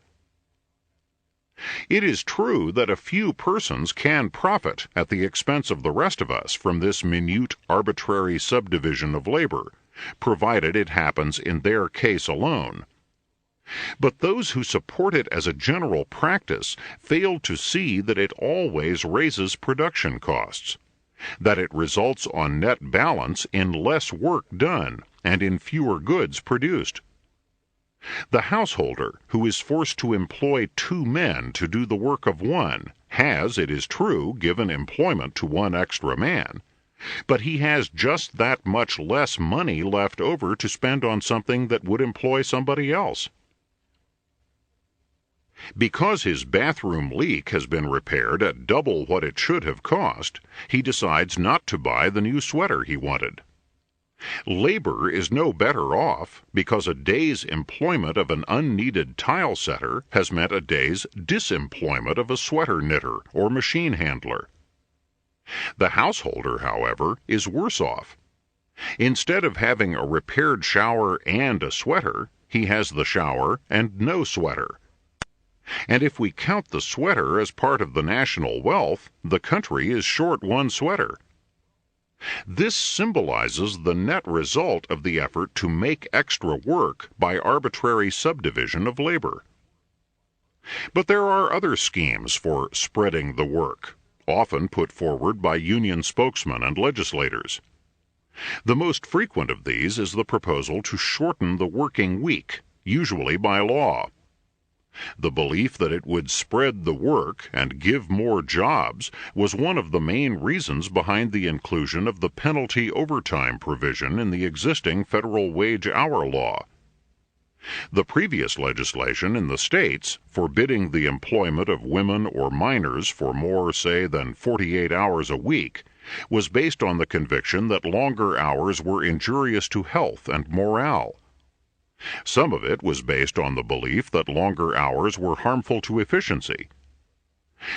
A: It is true that a few persons can profit at the expense of the rest of us from this minute arbitrary subdivision of labor, provided it happens in their case alone. But those who support it as a general practice fail to see that it always raises production costs, that it results on net balance in less work done and in fewer goods produced. The householder who is forced to employ 2 men to do the work of one has, it is true, given employment to one extra man, but he has just that much less money left over to spend on something that would employ somebody else. Because his bathroom leak has been repaired at double what it should have cost, he decides not to buy the new sweater he wanted. Labor is no better off because a day's employment of an unneeded tile setter has meant a day's disemployment of a sweater knitter or machine handler. The householder, however, is worse off. Instead of having a repaired shower and a sweater, he has the shower and no sweater. And if we count the sweater as part of the national wealth, the country is short one sweater. This symbolizes the net result of the effort to make extra work by arbitrary subdivision of labor. But there are other schemes for spreading the work, often put forward by union spokesmen and legislators. The most frequent of these is the proposal to shorten the working week, usually by law. The belief that it would spread the work and give more jobs was one of the main reasons behind the inclusion of the penalty overtime provision in the existing federal wage hour law. The previous legislation in the states forbidding the employment of women or minors for more, say, than 48 hours a week was based on the conviction that longer hours were injurious to health and morale. Some of it was based on the belief that longer hours were harmful to efficiency.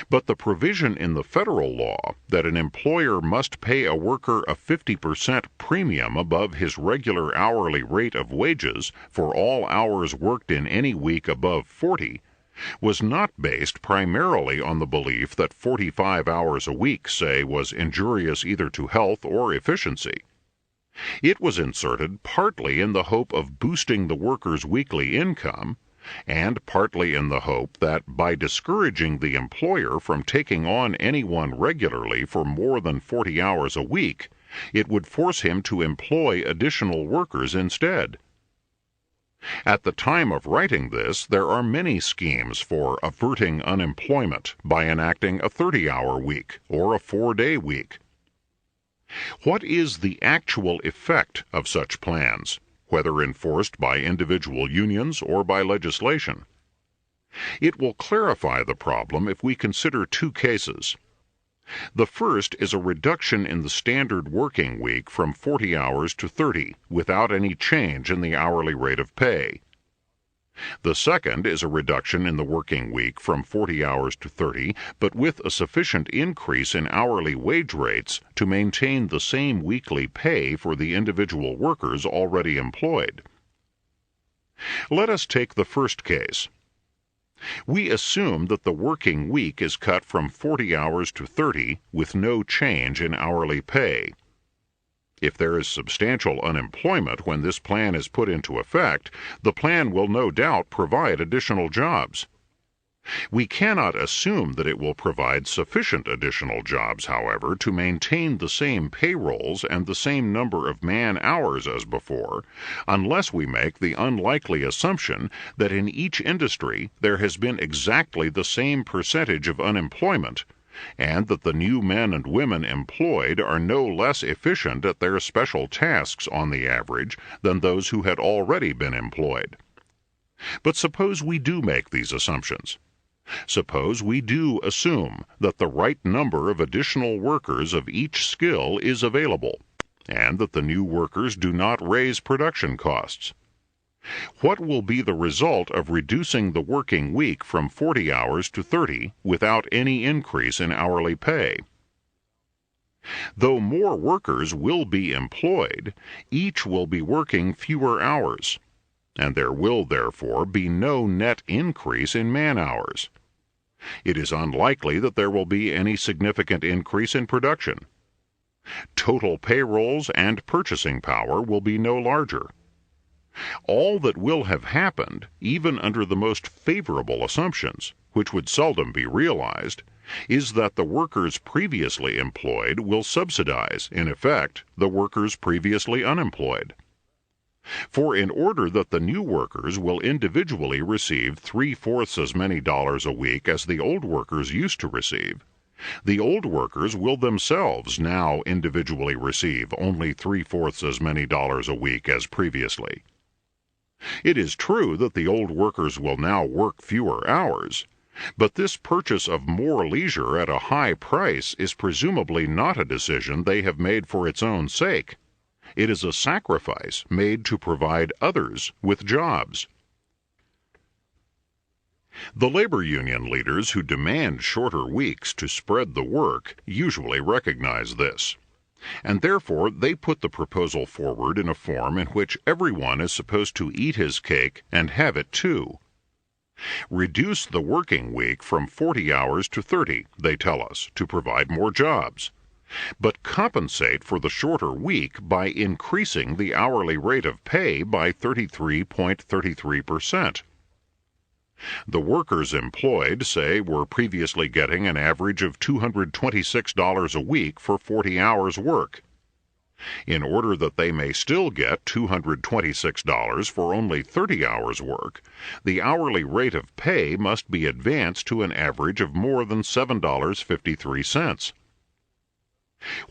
A: But the provision in the federal law that an employer must pay a worker a 50% premium above his regular hourly rate of wages for all hours worked in any week above 40 was not based primarily on the belief that 45 hours a week, say, was injurious either to health or efficiency. It was inserted partly in the hope of boosting the worker's weekly income, and partly in the hope that by discouraging the employer from taking on anyone regularly for more than 40 hours a week, it would force him to employ additional workers instead. At the time of writing this, there are many schemes for averting unemployment by enacting a 30-hour week or a 4-day week. What is the actual effect of such plans, whether enforced by individual unions or by legislation? It will clarify the problem if we consider 2 cases. The first is a reduction in the standard working week from 40 hours to 30 without any change in the hourly rate of pay. The second is a reduction in the working week from 40 hours to 30, but with a sufficient increase in hourly wage rates to maintain the same weekly pay for the individual workers already employed. Let us take the first case. We assume that the working week is cut from 40 hours to 30 with no change in hourly pay. If there is substantial unemployment when this plan is put into effect, the plan will no doubt provide additional jobs. We cannot assume that it will provide sufficient additional jobs, however, to maintain the same payrolls and the same number of man-hours as before, unless we make the unlikely assumption that in each industry there has been exactly the same percentage of unemployment, and that the new men and women employed are no less efficient at their special tasks on the average than those who had already been employed. But suppose we do make these assumptions. Suppose we do assume that the right number of additional workers of each skill is available, and that the new workers do not raise production costs. What will be the result of reducing the working week from 40 hours to 30 without any increase in hourly pay? Though more workers will be employed, each will be working fewer hours, and there will therefore be no net increase in man-hours. It is unlikely that there will be any significant increase in production. Total payrolls and purchasing power will be no larger. All that will have happened, even under the most favorable assumptions, which would seldom be realized, is that the workers previously employed will subsidize, in effect, the workers previously unemployed. For in order that the new workers will individually receive 3/4 as many dollars a week as the old workers used to receive, the old workers will themselves now individually receive only 3/4 as many dollars a week as previously. It is true that the old workers will now work fewer hours, but this purchase of more leisure at a high price is presumably not a decision they have made for its own sake. It is a sacrifice made to provide others with jobs. The labor union leaders who demand shorter weeks to spread the work usually recognize this, and therefore they put the proposal forward in a form in which everyone is supposed to eat his cake and have it too. Reduce the working week from 40 hours to 30, they tell us, to provide more jobs, but compensate for the shorter week by increasing the hourly rate of pay by 33.33%. The workers employed, say, were previously getting an average of $226 a week for 40 hours work. In order that they may still get $226 for only 30 hours work, the hourly rate of pay must be advanced to an average of more than $7.53.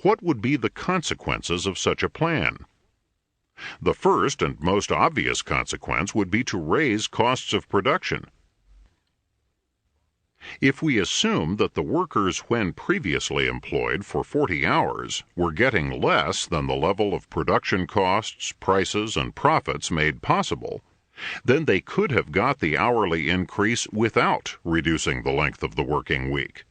A: What would be the consequences of such a plan? The first and most obvious consequence would be to raise costs of production. If we assume that the workers when previously employed for 40 hours were getting less than the level of production costs, prices, and profits made possible, then they could have got the hourly increase without reducing the length of the working week.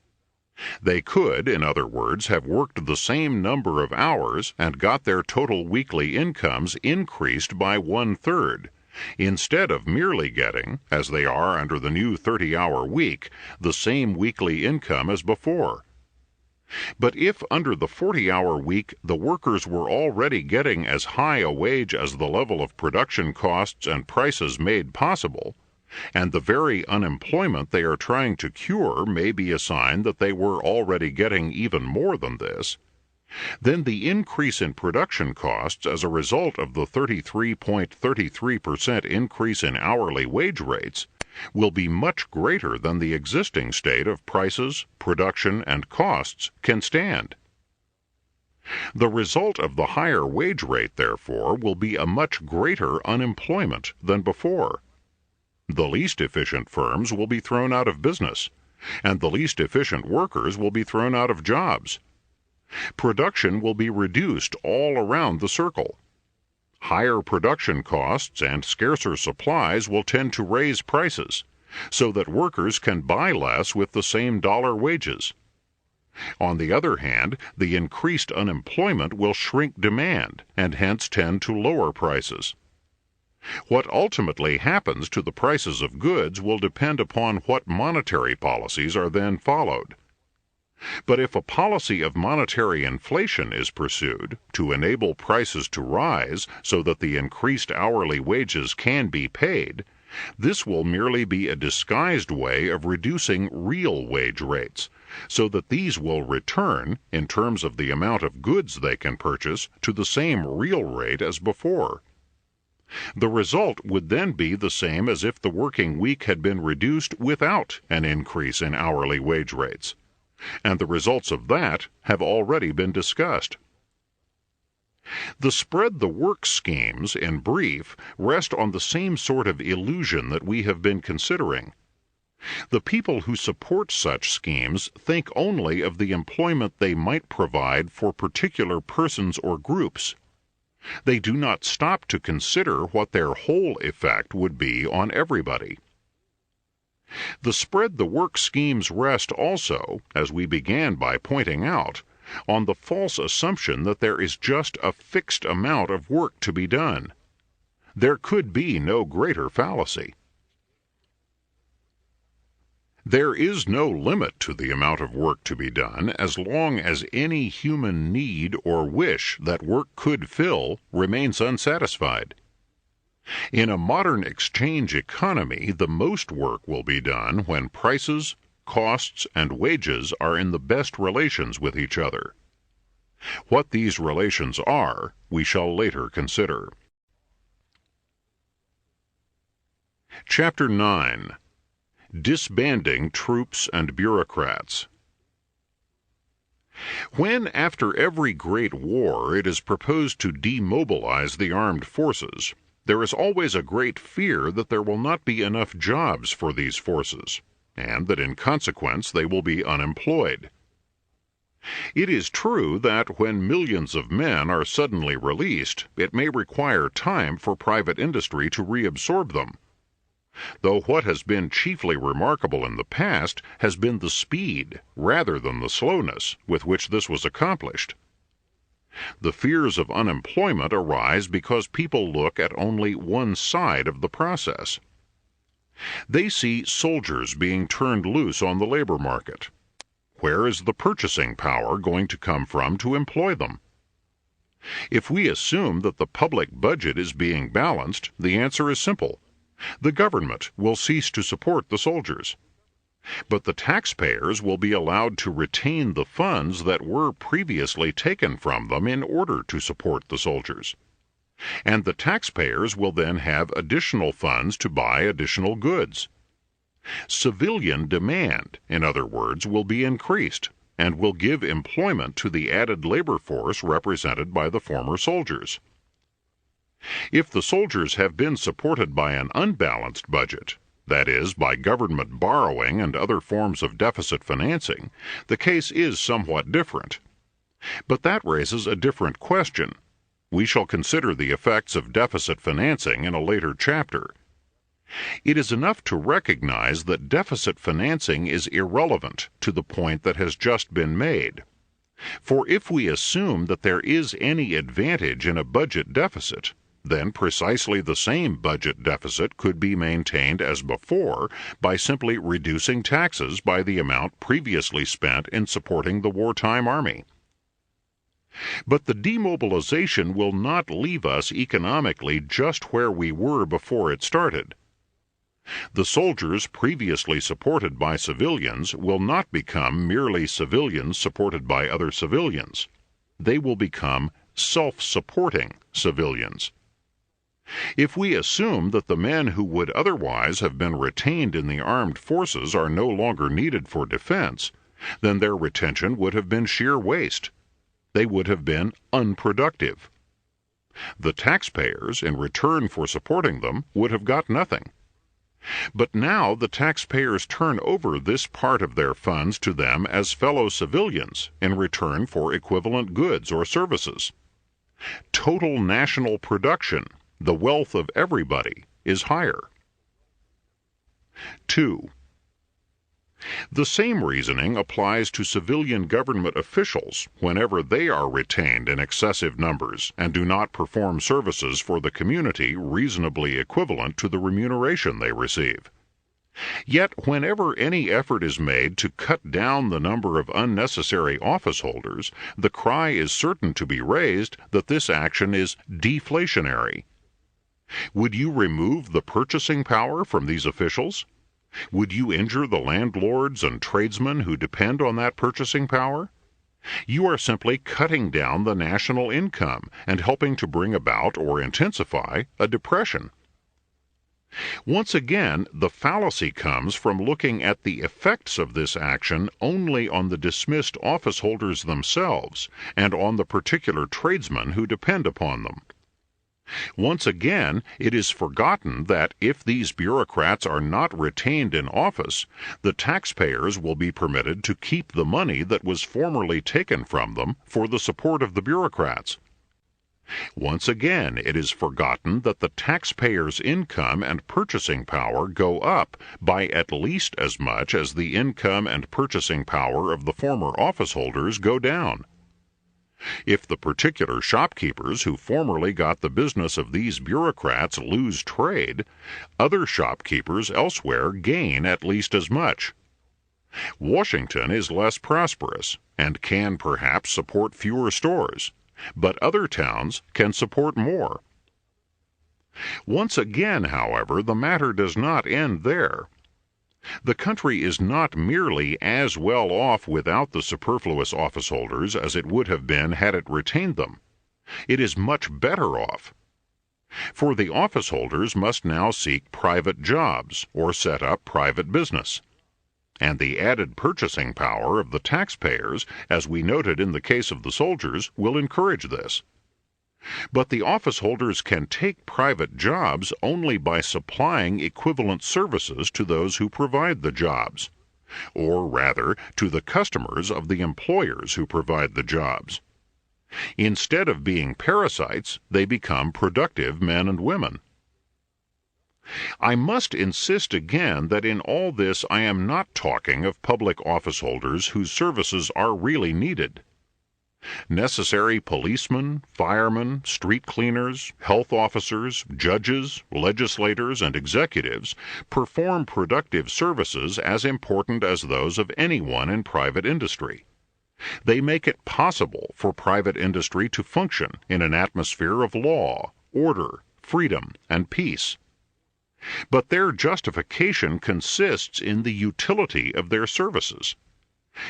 A: They could, in other words, have worked the same number of hours and got their total weekly incomes increased by 1/3, instead of merely getting, as they are under the new 30-hour week, the same weekly income as before. But if under the 40-hour week the workers were already getting as high a wage as the level of production costs and prices made possible, and the very unemployment they are trying to cure may be a sign that they were already getting even more than this, then the increase in production costs as a result of the 33.33% increase in hourly wage rates will be much greater than the existing state of prices, production, and costs can stand. The result of the higher wage rate, therefore, will be a much greater unemployment than before. The least efficient firms will be thrown out of business, and the least efficient workers will be thrown out of jobs. Production will be reduced all around the circle. Higher production costs and scarcer supplies will tend to raise prices, so that workers can buy less with the same dollar wages. On the other hand, the increased unemployment will shrink demand and hence tend to lower prices. What ultimately happens to the prices of goods will depend upon what monetary policies are then followed. But if a policy of monetary inflation is pursued to enable prices to rise so that the increased hourly wages can be paid, this will merely be a disguised way of reducing real wage rates, so that these will return, in terms of the amount of goods they can purchase, to the same real rate as before. The result would then be the same as if the working week had been reduced without an increase in hourly wage rates. And the results of that have already been discussed. The spread the work schemes, in brief, rest on the same sort of illusion that we have been considering. The people who support such schemes think only of the employment they might provide for particular persons or groups. They do not stop to consider what their whole effect would be on everybody. The spread the work schemes rest also, as we began by pointing out, on the false assumption that there is just a fixed amount of work to be done. There could be no greater fallacy. There is no limit to the amount of work to be done as long as any human need or wish that work could fill remains unsatisfied. In a modern exchange economy, the most work will be done when prices, costs, and wages are in the best relations with each other. What these relations are, we shall later consider. Chapter 9. Disbanding Troops and Bureaucrats. When, after every great war, it is proposed to demobilize the armed forces, there is always a great fear that there will not be enough jobs for these forces, and that in consequence they will be unemployed. It is true that when millions of men are suddenly released, it may require time for private industry to reabsorb them. Though what has been chiefly remarkable in the past has been the speed, rather than the slowness, with which this was accomplished. The fears of unemployment arise because people look at only one side of the process. They see soldiers being turned loose on the labor market. Where is the purchasing power going to come from to employ them? If we assume that the public budget is being balanced, the answer is simple. The government will cease to support the soldiers. But the taxpayers will be allowed to retain the funds that were previously taken from them in order to support the soldiers. And the taxpayers will then have additional funds to buy additional goods. Civilian demand, in other words, will be increased and will give employment to the added labor force represented by the former soldiers. If the soldiers have been supported by an unbalanced budget, that is, by government borrowing and other forms of deficit financing, the case is somewhat different. But that raises a different question. We shall consider the effects of deficit financing in a later chapter. It is enough to recognize that deficit financing is irrelevant to the point that has just been made. For if we assume that there is any advantage in a budget deficit, then precisely the same budget deficit could be maintained as before by simply reducing taxes by the amount previously spent in supporting the wartime army. But the demobilization will not leave us economically just where we were before it started. The soldiers previously supported by civilians will not become merely civilians supported by other civilians. They will become self-supporting civilians. If we assume that the men who would otherwise have been retained in the armed forces are no longer needed for defense, then their retention would have been sheer waste. They would have been unproductive. The taxpayers, in return for supporting them, would have got nothing. But now the taxpayers turn over this part of their funds to them as fellow civilians in return for equivalent goods or services. Total national production, the wealth of everybody, is higher. 2. The same reasoning applies to civilian government officials whenever they are retained in excessive numbers and do not perform services for the community reasonably equivalent to the remuneration they receive. Yet whenever any effort is made to cut down the number of unnecessary office holders, the cry is certain to be raised that this action is deflationary. Would you remove the purchasing power from these officials? Would you injure the landlords and tradesmen who depend on that purchasing power? You are simply cutting down the national income and helping to bring about or intensify a depression. Once again, the fallacy comes from looking at the effects of this action only on the dismissed office holders themselves and on the particular tradesmen who depend upon them. Once again, it is forgotten that if these bureaucrats are not retained in office, the taxpayers will be permitted to keep the money that was formerly taken from them for the support of the bureaucrats. Once again, it is forgotten that the taxpayers' income and purchasing power go up by at least as much as the income and purchasing power of the former office holders go down. If the particular shopkeepers who formerly got the business of these bureaucrats lose trade, other shopkeepers elsewhere gain at least as much. Washington is less prosperous and can perhaps support fewer stores, but other towns can support more. Once again, however, the matter does not end there. The country is not merely as well off without the superfluous office holders as it would have been had it retained them. It is much better off. For the office holders must now seek private jobs or set up private business. And the added purchasing power of the taxpayers, as we noted in the case of the soldiers, will encourage this. But the office holders can take private jobs only by supplying equivalent services to those who provide the jobs, or rather, to the customers of the employers who provide the jobs. Instead of being parasites, they become productive men and women. I must insist again that in all this I am not talking of public office holders whose services are really needed. Necessary policemen, firemen, street cleaners, health officers, judges, legislators, and executives perform productive services as important as those of anyone in private industry. They make it possible for private industry to function in an atmosphere of law, order, freedom, and peace. But their justification consists in the utility of their services.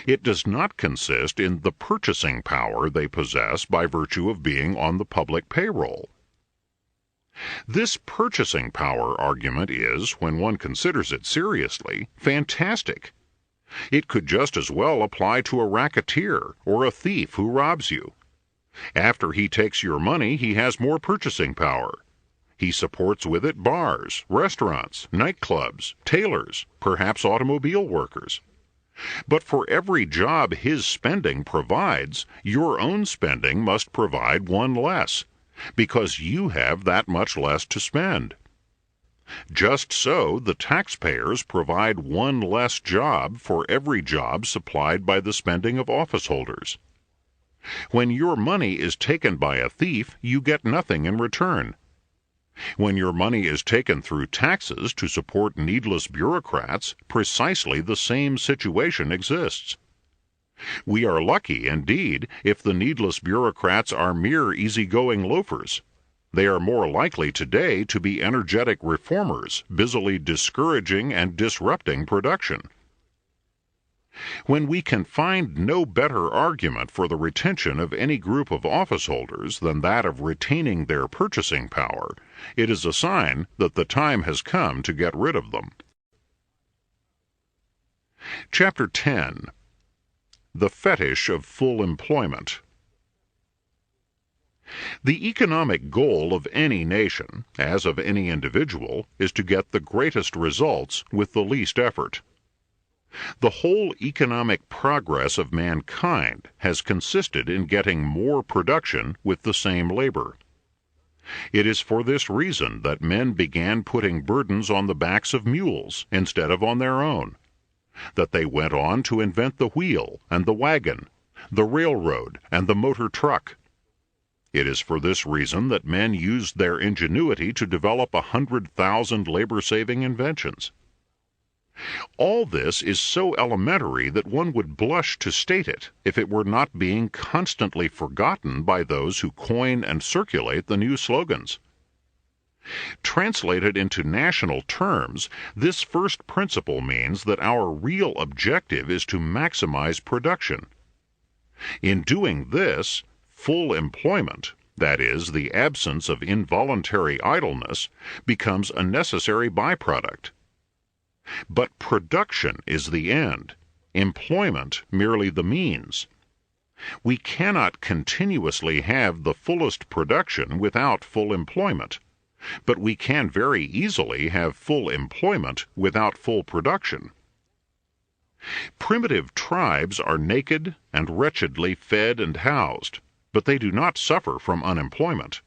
A: It does not consist in the purchasing power they possess by virtue of being on the public payroll. This purchasing power argument is, when one considers it seriously, fantastic. It could just as well apply to a racketeer or a thief who robs you. After he takes your money, he has more purchasing power. He supports with it bars, restaurants, nightclubs, tailors, perhaps automobile workers. But for every job his spending provides, your own spending must provide one less, because you have that much less to spend. Just so, the taxpayers provide one less job for every job supplied by the spending of office holders. When your money is taken by a thief, you get nothing in return. When your money is taken through taxes to support needless bureaucrats, precisely the same situation exists. We are lucky, indeed, if the needless bureaucrats are mere easygoing loafers. They are more likely today to be energetic reformers, busily discouraging and disrupting production. When we can find no better argument for the retention of any group of office holders than that of retaining their purchasing power, it is a sign that the time has come to get rid of them. Chapter 10. The Fetish of Full Employment. The economic goal of any nation, as of any individual, is to get the greatest results with the least effort. The whole economic progress of mankind has consisted in getting more production with the same labor. It is for this reason that men began putting burdens on the backs of mules instead of on their own, that they went on to invent the wheel and the wagon, the railroad and the motor truck. It is for this reason that men used their ingenuity to develop 100,000 labor-saving inventions. All this is so elementary that one would blush to state it if it were not being constantly forgotten by those who coin and circulate the new slogans. Translated into national terms, this first principle means that our real objective is to maximize production. In doing this, full employment, that is, the absence of involuntary idleness, becomes a necessary byproduct. But production is the end, employment merely the means. We cannot continuously have the fullest production without full employment, but we can very easily have full employment without full production. Primitive tribes are naked and wretchedly fed and housed, but they do not suffer from unemployment.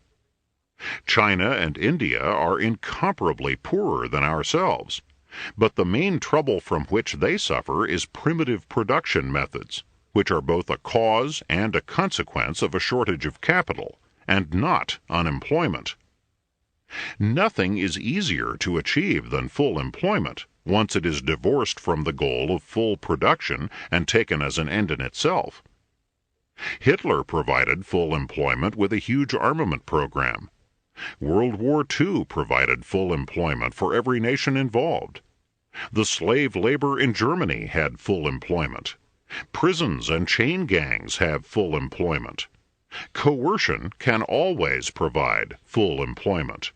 A: China and India are incomparably poorer than ourselves, but the main trouble from which they suffer is primitive production methods, which are both a cause and a consequence of a shortage of capital, and not unemployment. Nothing is easier to achieve than full employment, once it is divorced from the goal of full production and taken as an end in itself. Hitler provided full employment with a huge armament program. World War II provided full employment for every nation involved. The slave labor in Germany had full employment. Prisons and chain gangs have full employment. Coercion can always provide full employment.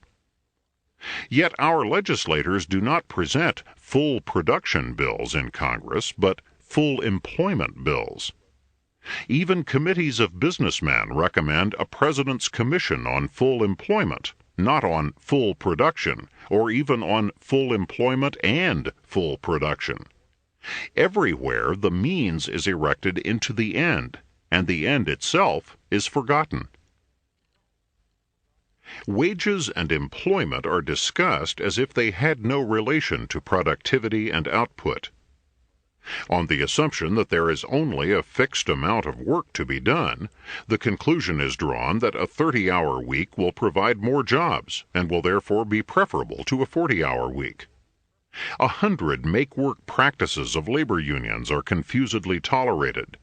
A: Yet our legislators do not present full production bills in Congress, but full employment bills. Even committees of businessmen recommend a president's commission on full employment, not on full production, or even on full employment and full production. Everywhere the means is erected into the end, and the end itself is forgotten. Wages and employment are discussed as if they had no relation to productivity and output. On the assumption that there is only a fixed amount of work to be done, the conclusion is drawn that a 30-hour week will provide more jobs and will therefore be preferable to a 40-hour week. 100 make-work practices of labor unions are confusedly tolerated.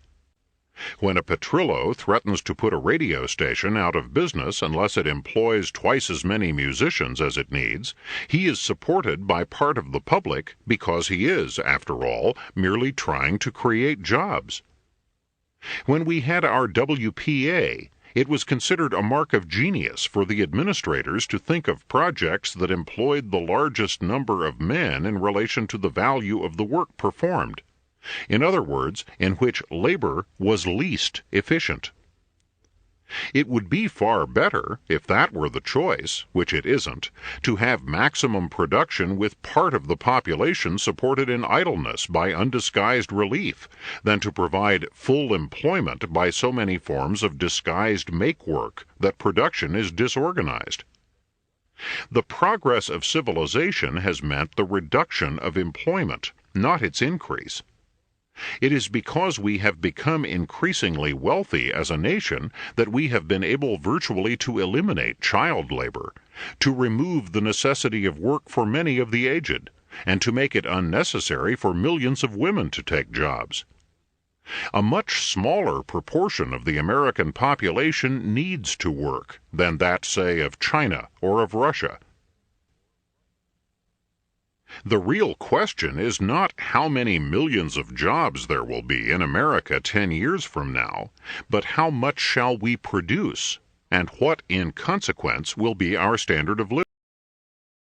A: When a Petrillo threatens to put a radio station out of business unless it employs twice as many musicians as it needs, he is supported by part of the public because he is, after all, merely trying to create jobs. When we had our WPA, it was considered a mark of genius for the administrators to think of projects that employed the largest number of men in relation to the value of the work performed. In other words, in which labor was least efficient. It would be far better, if that were the choice, which it isn't, to have maximum production with part of the population supported in idleness by undisguised relief, than to provide full employment by so many forms of disguised make-work that production is disorganized. The progress of civilization has meant the reduction of employment, not its increase. It is because we have become increasingly wealthy as a nation that we have been able virtually to eliminate child labor, to remove the necessity of work for many of the aged, and to make it unnecessary for millions of women to take jobs. A much smaller proportion of the American population needs to work than that, say, of China or of Russia. The real question is not how many millions of jobs there will be in America 10 years from now, but how much shall we produce, and what, in consequence, will be our standard of living.